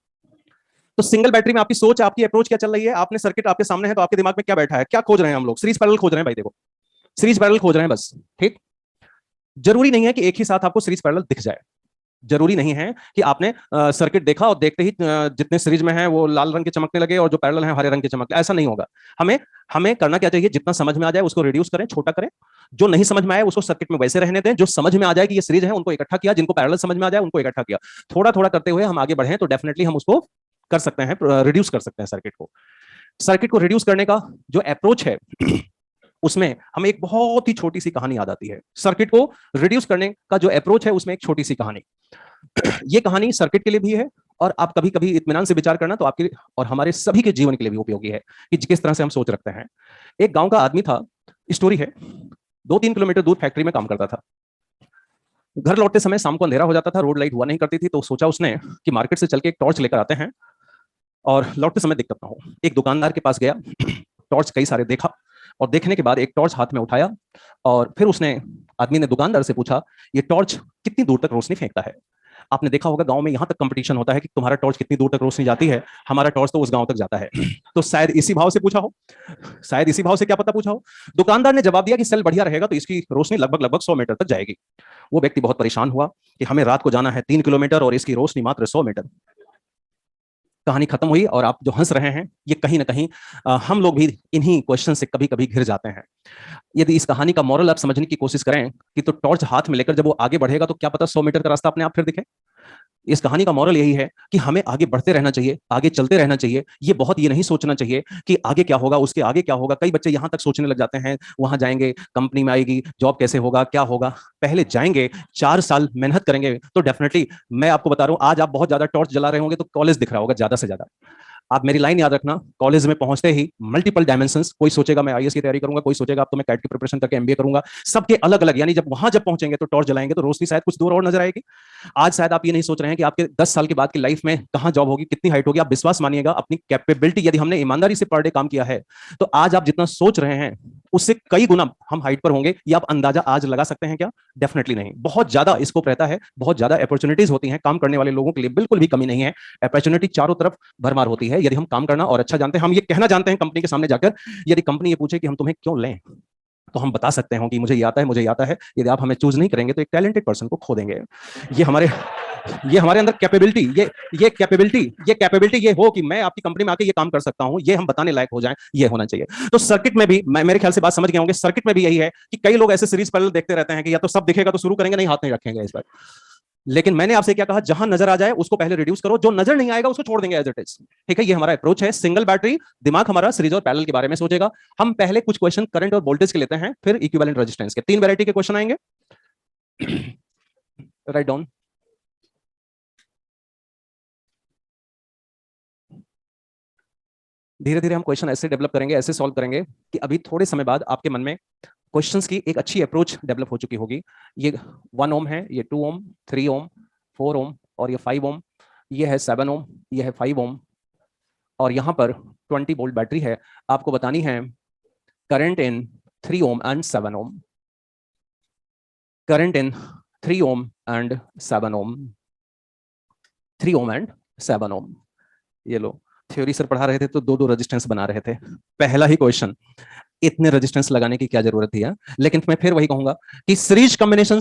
Speaker 1: तो सिंगल बैटरी में आपकी सोच, आपकी अप्रोच क्या चल रही है, आपने सर्किट आपके सामने है तो आपके दिमाग में क्या बैठा है, क्या खोज रहे हैं हम लोग? सीरीज पैरेलल खोज रहे हैं भाई, देखो सीरीज पैरेलल खोज रहे हैं बस, ठीक। जरूरी नहीं है कि एक ही साथ आपको सीरीज पैरेलल दिख जाए, जरूरी नहीं है कि आपने सर्किट देखा और देखते ही जितने सीरीज में हैं वो लाल रंग के चमकने लगे और जो पैरेलल हैं हरे रंग के चमकने, ऐसा नहीं होगा। हमें हमें करना क्या चाहिए, जितना समझ में आ जाए उसको रिड्यूस करें, छोटा करें, जो नहीं समझ में आए उसको सर्किट में वैसे रहने दें, जो समझ में आ जाए कि ये सीरीज है उनको इकट्ठा किया, जिनको पैरेलल समझ में आ जाए उनको इकट्ठा किया। थोड़ा थोड़ा करते हुए हम आगे बढ़े तो डेफिनेटली हम उसको कर सकते हैं, रिड्यूस कर सकते हैं सर्किट को। सर्किट को रिड्यूस करने का जो अप्रोच है उसमें हमें एक बहुत ही छोटी सी कहानी याद आती है। सर्किट को रिड्यूस करने का जो अप्रोच है उसमें एक छोटी सी कहानी, ये कहानी सर्किट के लिए भी है और आप कभी कभी इत्मीनान से विचार करना तो आपके और हमारे सभी के जीवन के लिए भी उपयोगी है कि किस तरह से हम सोच रखते हैं। एक गांव का आदमी था, स्टोरी है, 2-3 किलोमीटर दूर फैक्ट्री में काम करता था। घर लौटते समय शाम को अंधेरा हो जाता था, रोड लाइट हुआ नहीं करती थी, तो सोचा उसने कि मार्केट से चल के एक टॉर्च लेकर आते हैं और लौटते समय दिक्कत ना हो। एक दुकानदार के पास गया, टॉर्च कई सारे देखा और देखने के बाद एक टॉर्च हाथ में उठाया और फिर उसने, आदमी ने दुकानदार से पूछा, ये टॉर्च कितनी दूर तक रोशनी फेंकता है? आपने देखा होगा गांव में यहां तक कंपटीशन होता है कि तुम्हारा टॉर्च कितनी दूर तक रोशनी जाती है, हमारा टॉर्च तो उस गांव तक जाता है। तो शायद इसी भाव से पूछा हो, शायद इसी भाव से क्या पता पूछा हो। दुकानदार ने जवाब दिया कि सेल बढ़िया रहेगा तो इसकी रोशनी लगभग लगभग 100 मीटर तक जाएगी। वो व्यक्ति बहुत परेशान हुआ कि हमें रात को जाना है 3 किलोमीटर और इसकी रोशनी मात्र 100 मीटर। कहानी खत्म हुई और आप जो हंस रहे हैं ये कहीं ना कहीं हम लोग भी इन्हीं क्वेश्चन से कभी कभी घिर जाते हैं। यदि इस कहानी का मॉरल आप समझने की कोशिश करें कि तो टॉर्च हाथ में लेकर जब वो आगे बढ़ेगा तो क्या पता 100 मीटर का रास्ता अपने आप फिर दिखे। इस कहानी का मॉरल यही है कि हमें आगे बढ़ते रहना चाहिए, आगे चलते रहना चाहिए। ये बहुत ये नहीं सोचना चाहिए कि आगे क्या होगा, उसके आगे क्या होगा। कई बच्चे यहां तक सोचने लग जाते हैं, वहां जाएंगे, कंपनी में आएगी, जॉब कैसे होगा, क्या होगा। पहले जाएंगे, 4 साल मेहनत करेंगे तो डेफिनेटली, मैं आपको बता रहा हूं, आज आप बहुत ज्यादा टॉर्च जला रहे होंगे तो कॉलेज दिख रहा होगा ज्यादा से ज्यादा। आप मेरी लाइन याद रखना, कॉलेज में पहुंचते ही मल्टीपल डायमेंशंस, कोई सोचेगा मैं आईएएस की तैयारी करूंगा, कोई सोचेगा अब तो मैं कैट की प्रिपरेशन करके एमबीए करूंगा, सबके अलग अलग। यानी जब वहां जब पहुंचेंगे तो टॉर्च जलाएंगे तो रोशनी शायद कुछ दूर और नजर आएगी। आज शायद आप ये नहीं सोच रहे हैं कि आपके 10 साल के बाद की लाइफ में कहां जॉब होगी, कितनी हाइट होगी। आप विश्वास मानिएगा अपनी कैपेबिलिटी, यदि हमने ईमानदारी से पर डे काम किया है तो आज आप जितना सोच रहे हैं उससे कई गुना हम हाइट पर होंगे। ये आप अंदाजा आज लगा सकते हैं क्या? डेफिनेटली नहीं। बहुत ज्यादा स्कोप रहता है, बहुत ज्यादा अपॉर्चुनिटीज होती हैं काम करने वाले लोगों के लिए, बिल्कुल भी कमी नहीं है। अपॉर्चुनिटी चारों तरफ भरमार होती है यदि हम काम करना और अच्छा जानते हैं। हम ये कहना जानते हैं कंपनी के सामने जाकर, यदि कंपनी ये पूछे कि हम तुम्हें क्यों लें तो हम बता सकते हैं कि मुझे ये आता है, मुझे ये आता है। यदि आप हमें चूज नहीं करेंगे तो एक टैलेंटेड पर्सन को खो देंगे। ये हमारे अंदर कैपेबिलिटी, ये कैपेबिलिटी ये हो कि मैं आपकी कंपनी में आके ये काम कर सकता हूं, ये हम बताने लायक हो जाएं, ये होना चाहिए। तो सर्किट में भी मेरे ख्याल से बात समझ गए होंगे, सर्किट में भी यही है कि कई लोग ऐसे सीरीज पैरेलल देखते रहते हैं कि या तो सब दिखेगा तो शुरू करेंगे, नहीं हाथ नहीं रखेंगे इस पर। लेकिन मैंने आपसे क्या कहा, जहां नजर आ जाए उसको पहले रिड्यूस करो, जो नजर नहीं आएगा उसको छोड़ देंगे एज इट इज। ठीक है, ये हमारा अप्रोच है। सिंगल बैटरी, दिमाग हमारा सीरीज और पैरेलल के बारे में सोचेगा। हम पहले कुछ क्वेश्चन करंट और वोल्टेज के लेते हैं, फिर इक्विवेलेंट रेजिस्टेंस के। 3 वैरायटी के क्वेश्चन आएंगे। Write down. धीरे धीरे हम क्वेश्चन ऐसे डेवलप करेंगे, ऐसे सॉल्व करेंगे कि अभी थोड़े समय बाद आपके मन में क्वेश्चंस की एक अच्छी अप्रोच डेवलप हो चुकी होगी। ये 1 ओम है, ये 2 ओम, 3 ओम, 4 ओम और ये 5 ओम, ये है 7 ओम, ये है 5 ओम और यहाँ पर 20 वोल्ट बैटरी है। आपको बतानी है current in 3 ohm and 7 ohm, current in 3 ohm and 7 ohm, 3 ohm and 7 ohm. ये लो, थ्योरी सर पढ़ा रहे थे तो दो दो रेजिस्टेंस बना रहे थे। पहला ही क्वेश्चन, इतने रेजिस्टेंस लगाने की क्या जरूरत थी यार। लेकिन मैं फिर वही कहूंगा कि सीरीज कॉम्बिनेशन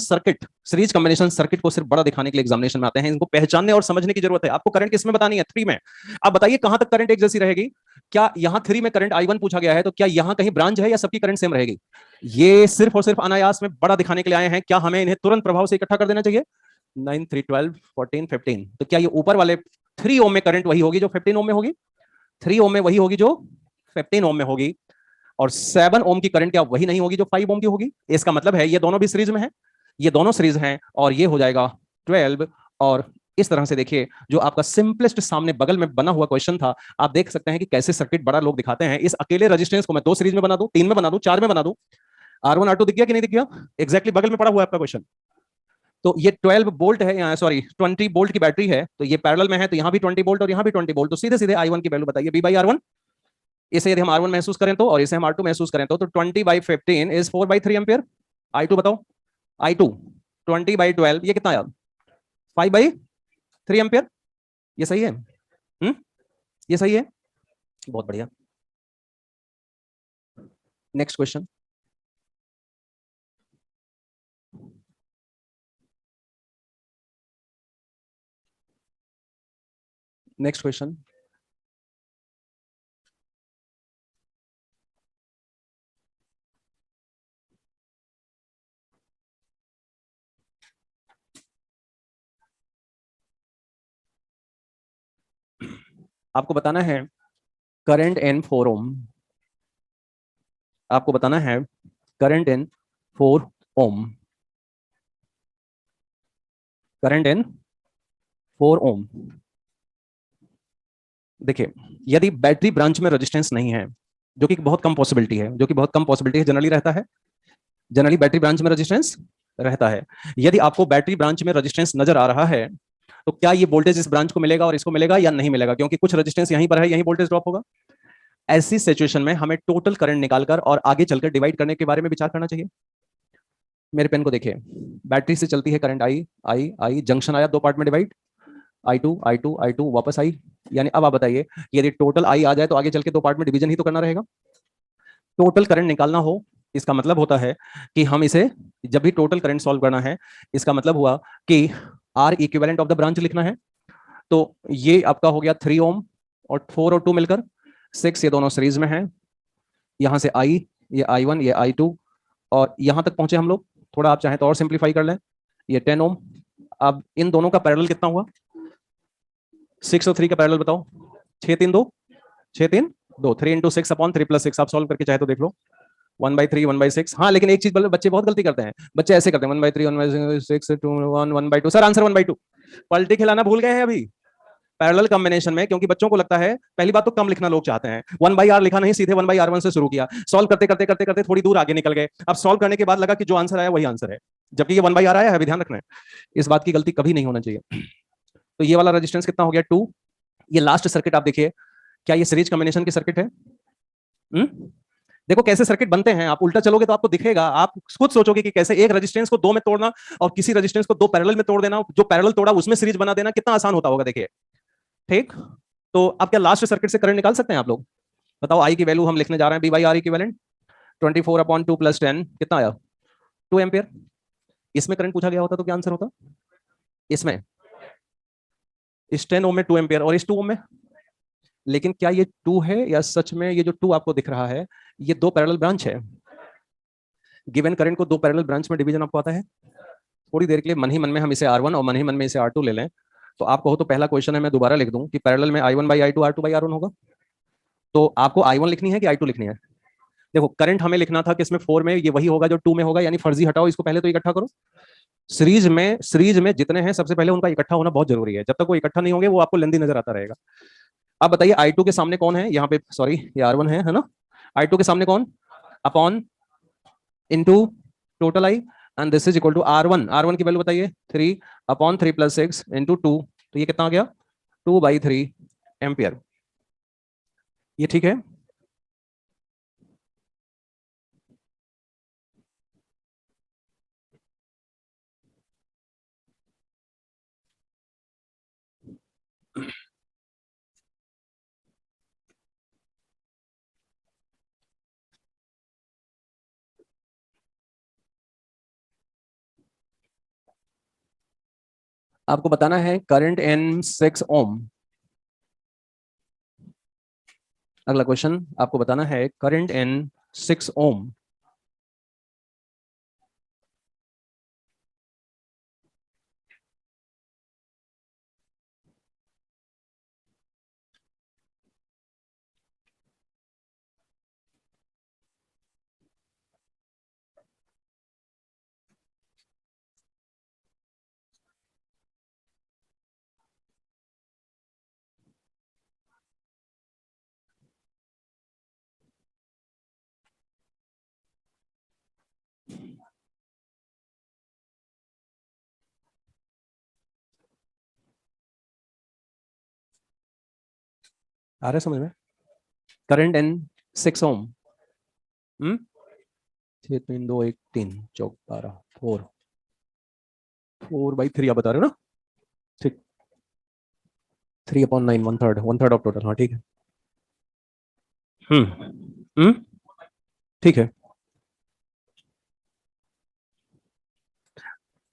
Speaker 1: सर्किट को सिर्फ बड़ा दिखाने के लिए एग्जामिनेशन में आते हैं। इनको पहचानने और समझने की जरूरत है। आपको करंट किसमें बतानी है? 3 में। अब बताइए कहां तक करंट एक जैसी रहेगी? क्या यहां 3 में करंट I1 पूछा गया है, तो क्या यहां कहीं ब्रांच है या सबकी करंट सेम रहेगी? ये सिर्फ और सिर्फ अनायास में बड़ा दिखाने के लिए आए हैं। क्या हमें इन्हें तुरंत प्रभाव से इकट्ठा कर देना चाहिए? 9 3 12 14 15। तो क्या ये ऊपर वाले 3 ओम में करंट वही होगी जो 15 ओम में होगी? 3 ओम में वही होगी जो 15 ओम में होगी। और 7 ओम की करंट क्या वही नहीं होगी जो 5 ओम की होगी? इसका मतलब है ये दोनों भी सीरीज में है, ये दोनों सीरीज हैं और ये हो जाएगा 12। और इस तरह से देखिए, जो आपका सिंपलेस्ट सामने बगल में बना हुआ क्वेश्चन था, आप देख सकते हैं कि कैसे सर्किट बड़ा लोग दिखाते हैं। इस अकेले रेजिस्टेंस को मैं 2 सीरीज में बना दूं, 3 में बना दूं, 4 में बना दूं। R1 R2 दिख गया कि नहीं दिख गया? एग्जैक्टली बगल में पड़ा हुआ है आपका क्वेश्चन। तो ये 12 वोल्ट है, सॉरी 20 वोल्ट की बैटरी है, तो ये पैरेलल में है, तो यहां भी 20 वोल्ट और यहां भी 20 वोल्ट। तो सीधे सीधे I1 की वैल्यू बताइए, V/R1। इसे यदि हम R1 महसूस करें तो, और इसे हम R2 महसूस करें तो 20/15 इज 4/3 एम्पियर। I2 बताओ, I2 20/12 ये कितना आया? 5/3 एम्पियर। ये सही है? ये सही है, बहुत बढ़िया। Next question. Next question. आपको बताना है करंट इन 4 ओम। आपको बताना है करंट इन 4 ओम, करंट इन 4 ओम। देखिए, यदि बैटरी ब्रांच में रेजिस्टेंस नहीं है, जो कि बहुत कम पॉसिबिलिटी है, जो कि बहुत कम पॉसिबिलिटी है, जनरली रहता है, जनरली बैटरी ब्रांच में रेजिस्टेंस रहता है। यदि आपको बैटरी ब्रांच में रेजिस्टेंस नजर आ रहा है, तो क्या ये वोल्टेज इस ब्रांच को मिलेगा और इसको मिलेगा या नहीं मिलेगा? क्योंकि कुछ रेजिस्टेंस यहीं पर है, यहीं वोल्टेज ड्रॉप होगा। ऐसी सिचुएशन में हमें टोटल करंट निकालकर और आगे चलकर डिवाइड करने के बारे में विचार करना चाहिए। मेरे पेन को देखिए, बैटरी से चलती है current I I I, junction आया, 2 पार्ट में डिवाइड, I2 वापस आई। यानी अब आप बताइए, यदि टोटल आई आ जाए तो आगे चल के 2 पार्ट में डिवीजन ही तो करना रहेगा। टोटल करंट निकालना हो, इसका मतलब होता है कि हम इसे, जब भी टोटल करंट सॉल्व करना है, इसका मतलब हुआ कि R equivalent of the branch लिखना है। तो ये आपका हो गया 3 ओम और 4 और 2 मिलकर 6, ये दोनों सीरीज में हैं। यहां से I, ये I1, ये I2 और यहां तक पहुंचे हम लोग। थोड़ा आप चाहें तो और सिंप्लीफाई कर लें, ये 10 ओम। अब इन दोनों का पैरेलल कितना हुआ? 6 और 3 का पैरेलल बताओ। 6 3 2, 6 3 2, 3 इंटू 6 अपॉन 3 प्लस 6। आप सॉल्व करके चाहे तो देख लो, 1/3 1/6। हाँ, लेकिन एक चीज बच्चे बहुत गलती करते हैं, बच्चे ऐसे करते हैं 1/3 1/6 2 1 1/2। Sir answer 1/2। पलटी खिलाना भूल गए हैं अभी पैरेलल कॉम्बिनेशन में, क्योंकि बच्चों को लगता है, पहली बात तो कम लिखना लोग चाहते हैं। 1/R लिखा नहीं, सीधे 1/R1 से शुरू किया। सॉल्व करते करते करते करते थोड़ी दूर आगे निकल गए। अब सॉल्व करने के बाद लगा कि जो आंसर आया वही आंसर है, जबकि ये 1/R आया है। ध्यान रखना है, इस बात की गलती कभी नहीं होना चाहिए। तो ये वाला रेजिस्टेंस कितना हो गया? 2। ये लास्ट सर्किट आप देखिए, क्या ये सीरीज कॉम्बिनेशन की सर्किट है? देखो कैसे सर्किट बनते हैं, आप उल्टा चलोगे तो आपको दिखेगा। आप खुद सोचोगे कि कैसे एक रेजिस्टेंस को 2 में तोड़ना और किसी रेजिस्टेंस को 2 पैरेलल में तोड़ देना, जो पैरेलल तोड़ा उसमें सीरीज बना देना, कितना आसान होता होगा। देखिए, ठीक। तो आप क्या लास्ट सर्किट से करंट निकाल सकते हैं आप लोग? बताओ, आई की वैल्यू हम लिखने जा रहे हैं, B/R इक्विवेलेंट 24/2 + 10 कितना आया? 2 एम्पियर। इसमें करंट पूछा गया होता तो क्या आंसर होता? इसमें, इस 10 ओम में 2 एम्पियर और इस 2 ओम में। लेकिन क्या ये 2 है या सच में ये जो 2 आपको दिख रहा है ये 2 पैरेलल ब्रांच है? गिवन करंट को 2 पैरेलल ब्रांच में डिवीजन आपको आता है? थोड़ी देर के लिए मन ही मन में हम इसे R1 और मन ही मन में इसे R2 ले लें, तो आप कहो तो पहला क्वेश्चन है, मैं दोबारा लिख दूं कि पैरेलल में I1 by I2 R2 by R1 होगा। तो आपको I1 लिखनी है कि I2 लिखनी है? देखो करंट हमें लिखना था किसमें, 4 में, ये वही होगा जो 2 में होगा, यानी फर्जी हटाओ इसको, पहले तो इकट्ठा करो। सीरीज में जितने हैं सबसे पहले उनका इकट्ठा होना बहुत जरूरी है, जब तक वो इकट्ठा नहीं होंगे वो आपको लेंदी नजर आता रहेगा। अब बताइए I2 के सामने कौन है यहाँ पे, सॉरी ये R1 है ना। I2 के सामने कौन, upon into total I, and this is equal to R1। R1 की वैल्यू बताइए, 3 अपॉन 3 प्लस 6 इंटू 2, तो ये कितना आ गया, 2/3 एम्पियर। ये ठीक है। आपको बताना है करंट इन 6 ओम। अगला क्वेश्चन आपको बताना है करंट इन 6 ओम। आ रहा है समझ में? करंट इन 6 ओम। 6 3 2 1 3 4 12 4/3 आप बता रहे हो ना? ठीक, 3/9, वन थर्ड ऑफ टोटल, हाँ ठीक है। हम्म हम्म ठीक है।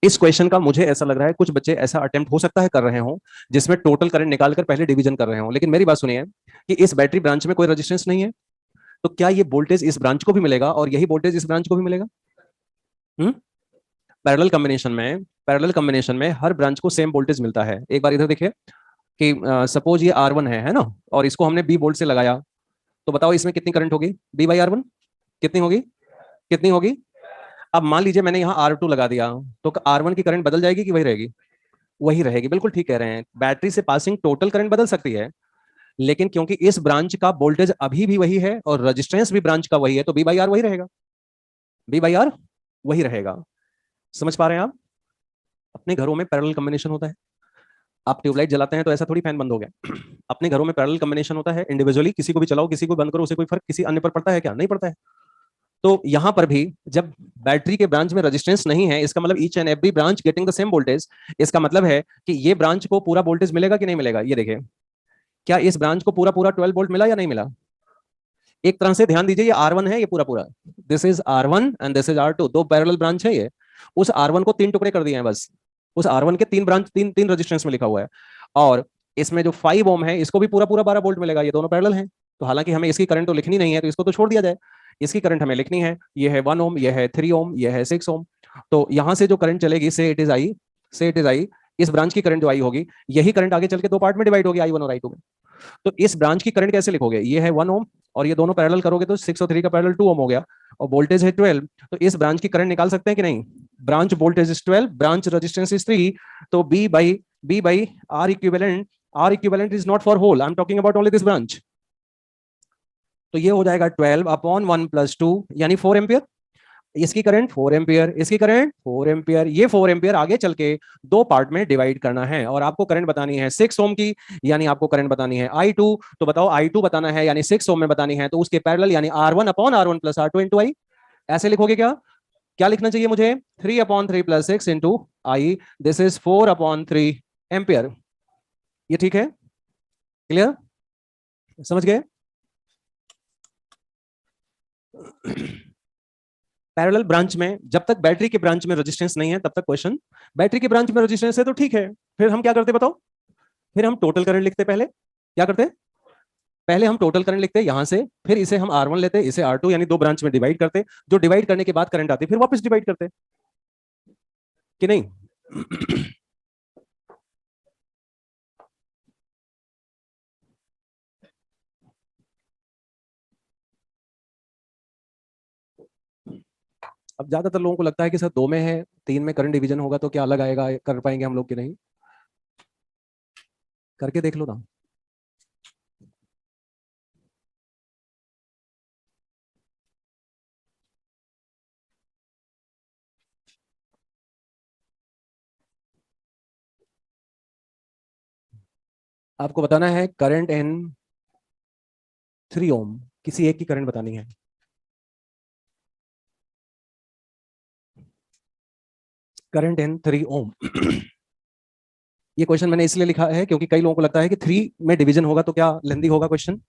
Speaker 1: इस क्वेश्चन का मुझे ऐसा लग रहा है कुछ बच्चे ऐसा अटेम्प्ट हो सकता है कर रहे हो जिसमें टोटल करंट निकालकर पहले डिवीजन कर रहे हो, लेकिन मेरी बात सुनिए कि इस बैटरी ब्रांच में कोई रेजिस्टेंस नहीं है, तो क्या ये वोल्टेज इस ब्रांच को भी मिलेगा और यही वोल्टेज इस ब्रांच को भी मिलेगा? हम्म पैरेलल कॉम्बिनेशन में हर ब्रांच को सेम वोल्टेज मिलता है। एक बार इधर देखिए कि सपोज ये R1 है ना, और इसको हमने B वोल्ट से लगाया, तो बताओ इसमें कितनी करंट होगी, B/R1 कितनी होगी, कितनी होगी? अब मान लीजिए मैंने यहाँ R2 लगा दिया, तो R1 की करंट बदल जाएगी कि वही रहेगी? वही रहेगी, बिल्कुल ठीक कह रहे हैं। बैटरी से पासिंग टोटल करंट बदल सकती है, लेकिन क्योंकि इस ब्रांच का वोल्टेज अभी भी वही है और रेजिस्टेंस भी ब्रांच का वही है, तो B/R वही रहेगा, B/R वही रहेगा। समझ पा रहे हैं आप? अपने घरों में पैरेलल कॉम्बिनेशन होता है, आप ट्यूबलाइट जलाते हैं तो ऐसा थोड़ी फैन बंद हो गया। अपने घरों में पैरेलल कॉम्बिनेशन होता है, इंडिविजुअली किसी को भी चलाओ किसी को बंद करो, उसे कोई फर्क किसी अन्य पर पड़ता है क्या? नहीं पड़ता है। तो यहां पर भी जब बैटरी के ब्रांच में रेजिस्टेंस नहीं है, इसका मतलब each and every branch getting the same voltage, इसका मतलब है कि ये ब्रांच को पूरा वोल्टेज मिलेगा कि नहीं मिलेगा? ये देखिए, क्या इस ब्रांच को पूरा पूरा 12 वोल्ट मिला या नहीं मिला? एक तरह से ध्यान दीजिए, ये R1 है, ये पूरा पूरा, this is R1 and this is R2, दो पैरेलल ब्रांच है ये। उस R1 को तीन टुकड़े कर दिए हैं बस, उस R1 के तीन ब्रांच, तीन तीन रेजिस्टेंस में लिखा हुआ है। और इसमें जो 5 ओम है इसको भी पूरा पूरा 12 वोल्ट मिलेगा, ये दोनों पैरेलल हैं। तो हालांकि हमें इसकी करंट तो लिखनी नहीं है, तो इसको तो छोड़ दिया जाए। इसकी करंट हमें लिखनी है, ये है 1 ओम, ये है 3 ओम, ये है 6 ओम। तो यहां से जो करंट चलेगी, से इट इज आई, इस ब्रांच की करंट जो आई होगी, यही करंट आगे चल के दो पार्ट में डिवाइड होगी, I1 और I2 में। तो इस ब्रांच की करंट कैसे लिखोगे, ये है 1 ओम और ये दोनों पैरेलल करोगे तो 6 और 3 का पैरेलल 2 ओम हो गया, और वोल्टेज है 12, तो इस ब्रांच की करंट निकाल सकते हैं कि नहीं? Branch voltage is 12, branch resistance is 3, तो B by R equivalent is not for whole, I am talking about only this branch. तो ये हो जाएगा 12 अपॉन 1 प्लस 2 यानी 4 एम्पियर। इसकी करंट 4 एम्पियर, इसकी करंट 4 एम्पियर, ये 4 एम्पियर आगे चल के दो पार्ट में डिवाइड करना है, और आपको करंट बतानी है 6 ओम की, यानी आपको करंट बतानी है I2। तो बताओ I2 बताना है यानी 6 ओम में बतानी है, तो उसके पैरेलल यानी R1 upon R1 plus R2 into आई। ऐसे लिखोगे क्या? क्या लिखना चाहिए मुझे? 3/3 plus 6 into I, this is 4/3 ampere. ये ठीक है? क्लियर? समझ गए? पैरेलल ब्रांच में जब तक बैटरी के ब्रांच में रेजिस्टेंस नहीं है तब तक क्वेश्चन, बैटरी के ब्रांच में रेजिस्टेंस है तो ठीक है। फिर हम क्या करते बताओ? फिर हम टोटल करंट लिखते, पहले क्या करते? पहले हम टोटल करंट लिखते यहां से, फिर इसे हम R1 लेते, इसे R2, यानी दो ब्रांच में डिवाइड करते, जो डिवाइड करने के बाद करंट आती फिर वापस डिवाइड करते। कि नहीं? अब ज्यादातर लोगों को लगता है कि सर 2 में है, 3 में करंट डिवीजन होगा तो क्या अलग आएगा, कर पाएंगे हम लोग कि नहीं? करके देख लो ना। आपको बताना है करंट इन 3 ओम, किसी एक की करंट बतानी है। करंट इन 3 ओम। ये क्वेश्चन मैंने इसलिए लिखा है क्योंकि कई लोगों को लगता है कि 3 में डिवीजन होगा तो क्या लेंदी होगा क्वेश्चन,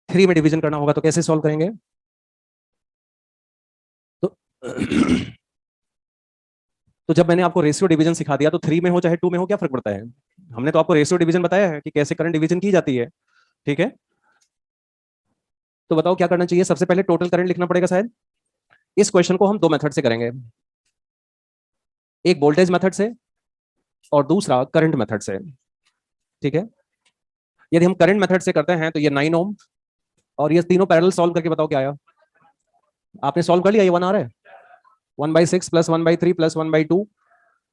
Speaker 1: 3 में डिवीजन करना होगा तो कैसे सॉल्व करेंगे? तो तो जब मैंने आपको रेशियो डिवीजन सिखा दिया तो 3 में हो चाहे 2 में हो क्या फर्क पड़ता है? हमने तो आपको रेशियो डिवीजन बताया है कि कैसे करंट डिवीजन की जाती है। ठीक है, तो बताओ क्या करना चाहिए? सबसे पहले टोटल करंट लिखना पड़ेगा शायद। इस क्वेश्चन को हम 2 मेथड से करेंगे, एक वोल्टेज मेथड से और दूसरा करंट मेथड से। ठीक है, यदि हम करंट मेथड से करते हैं तो ये 9 ओम और ये तीनों पैरेलल सॉल्व करके बताओ क्या आया। आपने सॉल्व कर लिया, ये 1 आ रहा है, 1/6 प्लस 1/3 प्लस 1/2,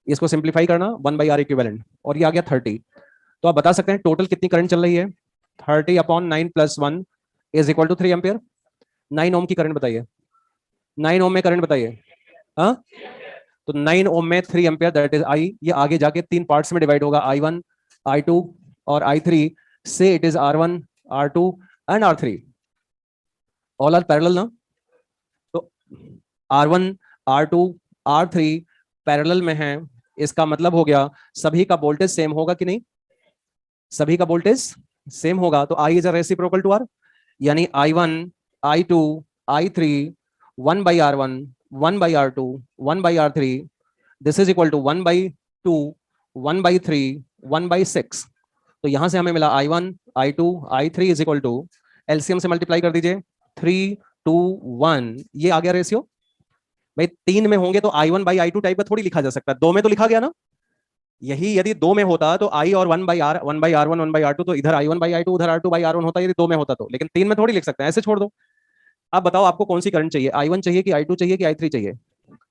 Speaker 1: इसको सिंप्लीफाई करना 1/R इक्विवेलेंट और ये आ गया 30। तो आप बता सकते हैं टोटल कितनी करंट चल रही है? 30/9 plus 1 is equal to 3 ampere. 9 ohm की करंट बताइए, 9 ओम में करंट बताइए। हाँ, तो 9 ओम में 3 एम्पियर दैट इज आई। ये आगे जाके 3 पार्ट्स में डिवाइड होगा, I1 I2 और I3 से it is R1 R2 and R3, all are parallel ना। तो R1 R2 R3 पैरेलल में है, इसका मतलब हो गया सभी का वोल्टेज सेम होगा कि नहीं? सभी का वोल्टेज सेम होगा तो I is a reciprocal to R, यानी I1 I2 I3 1/R1 1/R2 1/R3 this is equal to 1/2 1/3 1/6। तो यहां से हमें मिला I1 I2 I3 is equal to, LCM से मल्टीप्लाई कर दीजिए, 3:1, ये आ गया रेशियो। भाई 3 में होंगे तो I1/I2 टाइप का थोड़ी लिखा जा सकता है, 2 में तो लिखा गया ना। यही यदि 2 में होता तो I और 1/R 1/R1 1/R2, तो इधर I1/I2 उधर R2/R1 होता यदि 2 में होता तो, लेकिन 3 में थोड़ी लिख सकते हैं, ऐसे छोड़ दो। अब बताओ आपको कौन सी करंट चाहिए, I1 चाहिए कि I2 चाहिए कि I3 चाहिए?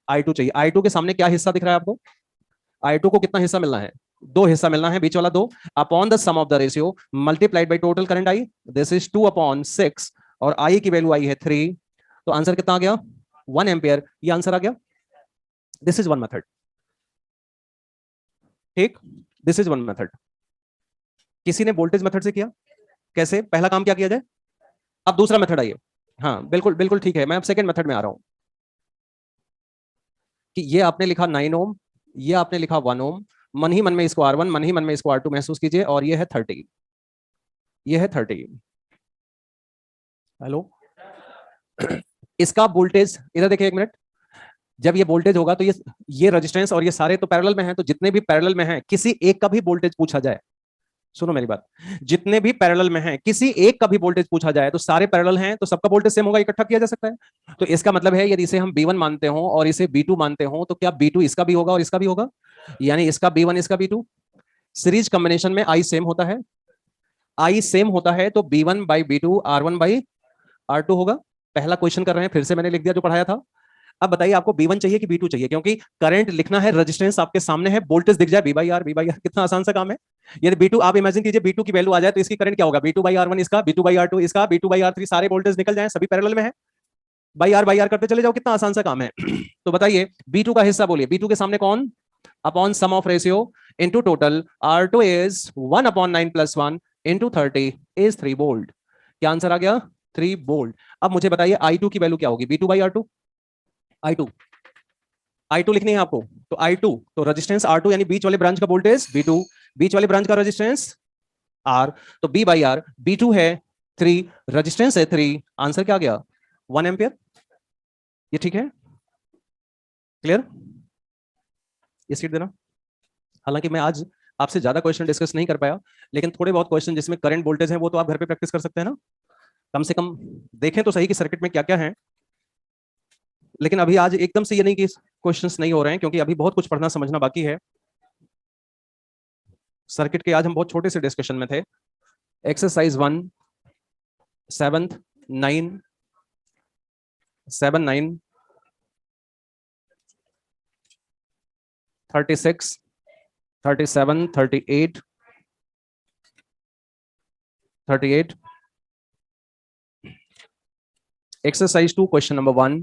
Speaker 1: I2 चाहिए। I2 के सामने क्या हिस्सा दिख रहा है आपको? I2 को कितना हिस्सा मिलना है? 2 हिस्सा मिलना है, बीच वाला 2 upon the sum of the ratio multiplied by total current I, this is 2/6 और I की वैल्यू आई है 3, तो आंसर कितना आ गया? 1 एम्पियर, ये आंसर आ गया। This is one method. ठीक, दिस इज वन मेथड। किसी ने वोल्टेज मेथड से किया, कैसे पहला काम क्या किया जाए? अब दूसरा मेथड आइए। हाँ बिल्कुल बिल्कुल ठीक है, मैं अब सेकंड मेथड में आ रहा हूं कि ये आपने लिखा 9 ओम, ये आपने लिखा 1 ओम, मन ही मन में इसको R1 मन ही मन में इसको R2 महसूस कीजिए, और ये है 30, ये है 30। हेलो, इसका वोल्टेज इधर देखिए एक मिनट, जब ये वोल्टेज होगा तो ये रेजिस्टेंस और ये सारे तो पैरेलल में हैं, तो जितने भी पैरेलल में हैं किसी एक का भी वोल्टेज पूछा जाए, सुनो मेरी बात, जितने भी पैरेलल में हैं किसी एक का भी वोल्टेज पूछा जाए तो सारे पैरेलल हैं तो सबका वोल्टेज सेम होगा, इकट्ठा किया जा सकता है। तो इसका मतलब है यदि इसे हम B1 मानते हो और इसे B2 मानते हो तो क्या B2 इसका भी होगा और इसका भी होगा, यानी इसका B1 इसका B2। सीरीज कॉम्बिनेशन में I सेम होता है, I सेम होता है तो B1/B2 R1/R2 होगा। पहला क्वेश्चन कर रहे हैं, फिर से मैंने लिख दिया जो पढ़ाया था। अब बताइए आपको B1 चाहिए कि B2 चाहिए, क्योंकि करंट लिखना है, रेजिस्टेंस आपके सामने है, वोल्टेज दिख जाए B/R B/R, कितना आसान सा काम है। यदि B2 आप इमेजिन कीजिए B2 की वैल्यू आ जाए तो इसकी करंट क्या होगा, B2/R1 इसका, B2/R2 इसका, B2/R3, सारे वोल्टेज निकल जाए, सभी पैरेलल में है, बाई आर करते चले जाओ, कितना आसान सा काम है। तो बताइए B2 का हिस्सा बोलिए, B2 के सामने कौन, upon sum of ratio into total, R2 is 1/9 plus 1 into 30 is 3 volt. क्या आंसर आ गया? 3 वोल्ट। अब मुझे बताइए I2 की वैल्यू क्या होगी, B2/R2, I2, I2 लिखनी है आपको, तो I2 तो रेजिस्टेंस R2 यानी बीच वाले ब्रांच का वोल्टेज B2, बीच वाले ब्रांच का रेजिस्टेंस R, तो B/R, B2 है 3, रेजिस्टेंस है 3, आंसर क्या आ गया? 1 एम्पियर। ये ठीक है, क्लियर? ये सीट देना। हालांकि मैं आज आपसे ज्यादा क्वेश्चन डिस्कस नहीं कर पाया, लेकिन थोड़े बहुत क्वेश्चन जिसमें करंट वोल्टेज है वो तो आप घर पे प्रैक्टिस कर सकते हैं ना, कम से कम देखें तो सही कि सर्किट में क्या क्या है। लेकिन अभी आज एकदम से ये नहीं कि क्वेश्चंस नहीं हो रहे हैं, क्योंकि अभी बहुत कुछ पढ़ना समझना बाकी है। सर्किट के आज हम बहुत छोटे से डिस्कशन में थे। Exercise 1 7th 9 7 9 36 37 38 38 exercise 2 question number 1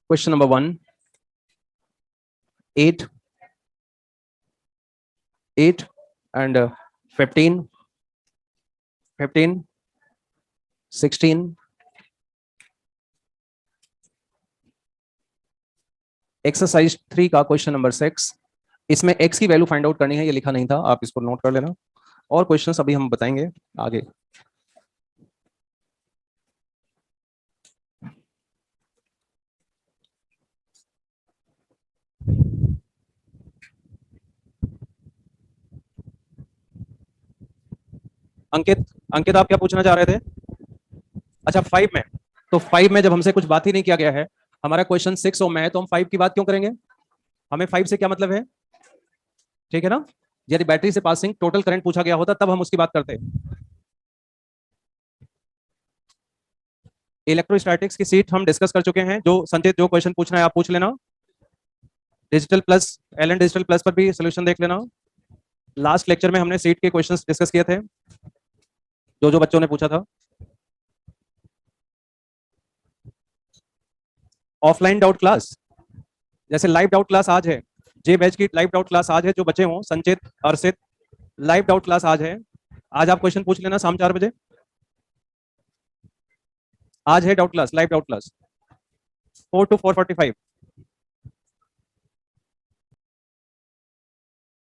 Speaker 1: question number 1 8 8 and 15 15 16 exercise 3 का क्वेश्चन नंबर 6। इसमें x की वैल्यू फाइंड आउट करनी है, ये लिखा नहीं था, आप इसको नोट कर लेना। और क्वेश्चंस अभी हम बताएंगे आगे। अंकित अंकित आप क्या पूछना चाह रहे थे? अच्छा 5 में, तो 5 में जब हमसे कुछ बात ही नहीं किया गया है, हमारा क्वेश्चन 6 में है, तो हम 5 की बात क्यों करेंगे? हमें 5 से क्या मतलब है? ठीक है ना? यदि बैटरी से पासिंग टोटल करंट पूछा गया होता तब हम उसकी बात करते। इलेक्ट्रोस्टैटिक्स की सीट हम डिस्कस कर चुके हैं। जो संचित जो क्वेश्चन पूछना है आप पूछ लेना। Digital plus L N digital plus पर भी सोल्यूशन देख लेना। लास्ट लेक्चर में हमने सीट के क्वेश्चंस डिस्कस किए थे, जो जो बच्चों ने पूछा था। ऑफलाइन डाउट क्लास, जैसे लाइव डाउट क्लास आज है, जे बैच की लाइव डाउट क्लास आज है। जो बच्चे हों, संचित अर्षित, लाइव डाउट क्लास आज है। आज आप क्वेश्चन पूछ लेना शाम 4 बजे। आज है doubt class, live doubt class 4 to 4:45।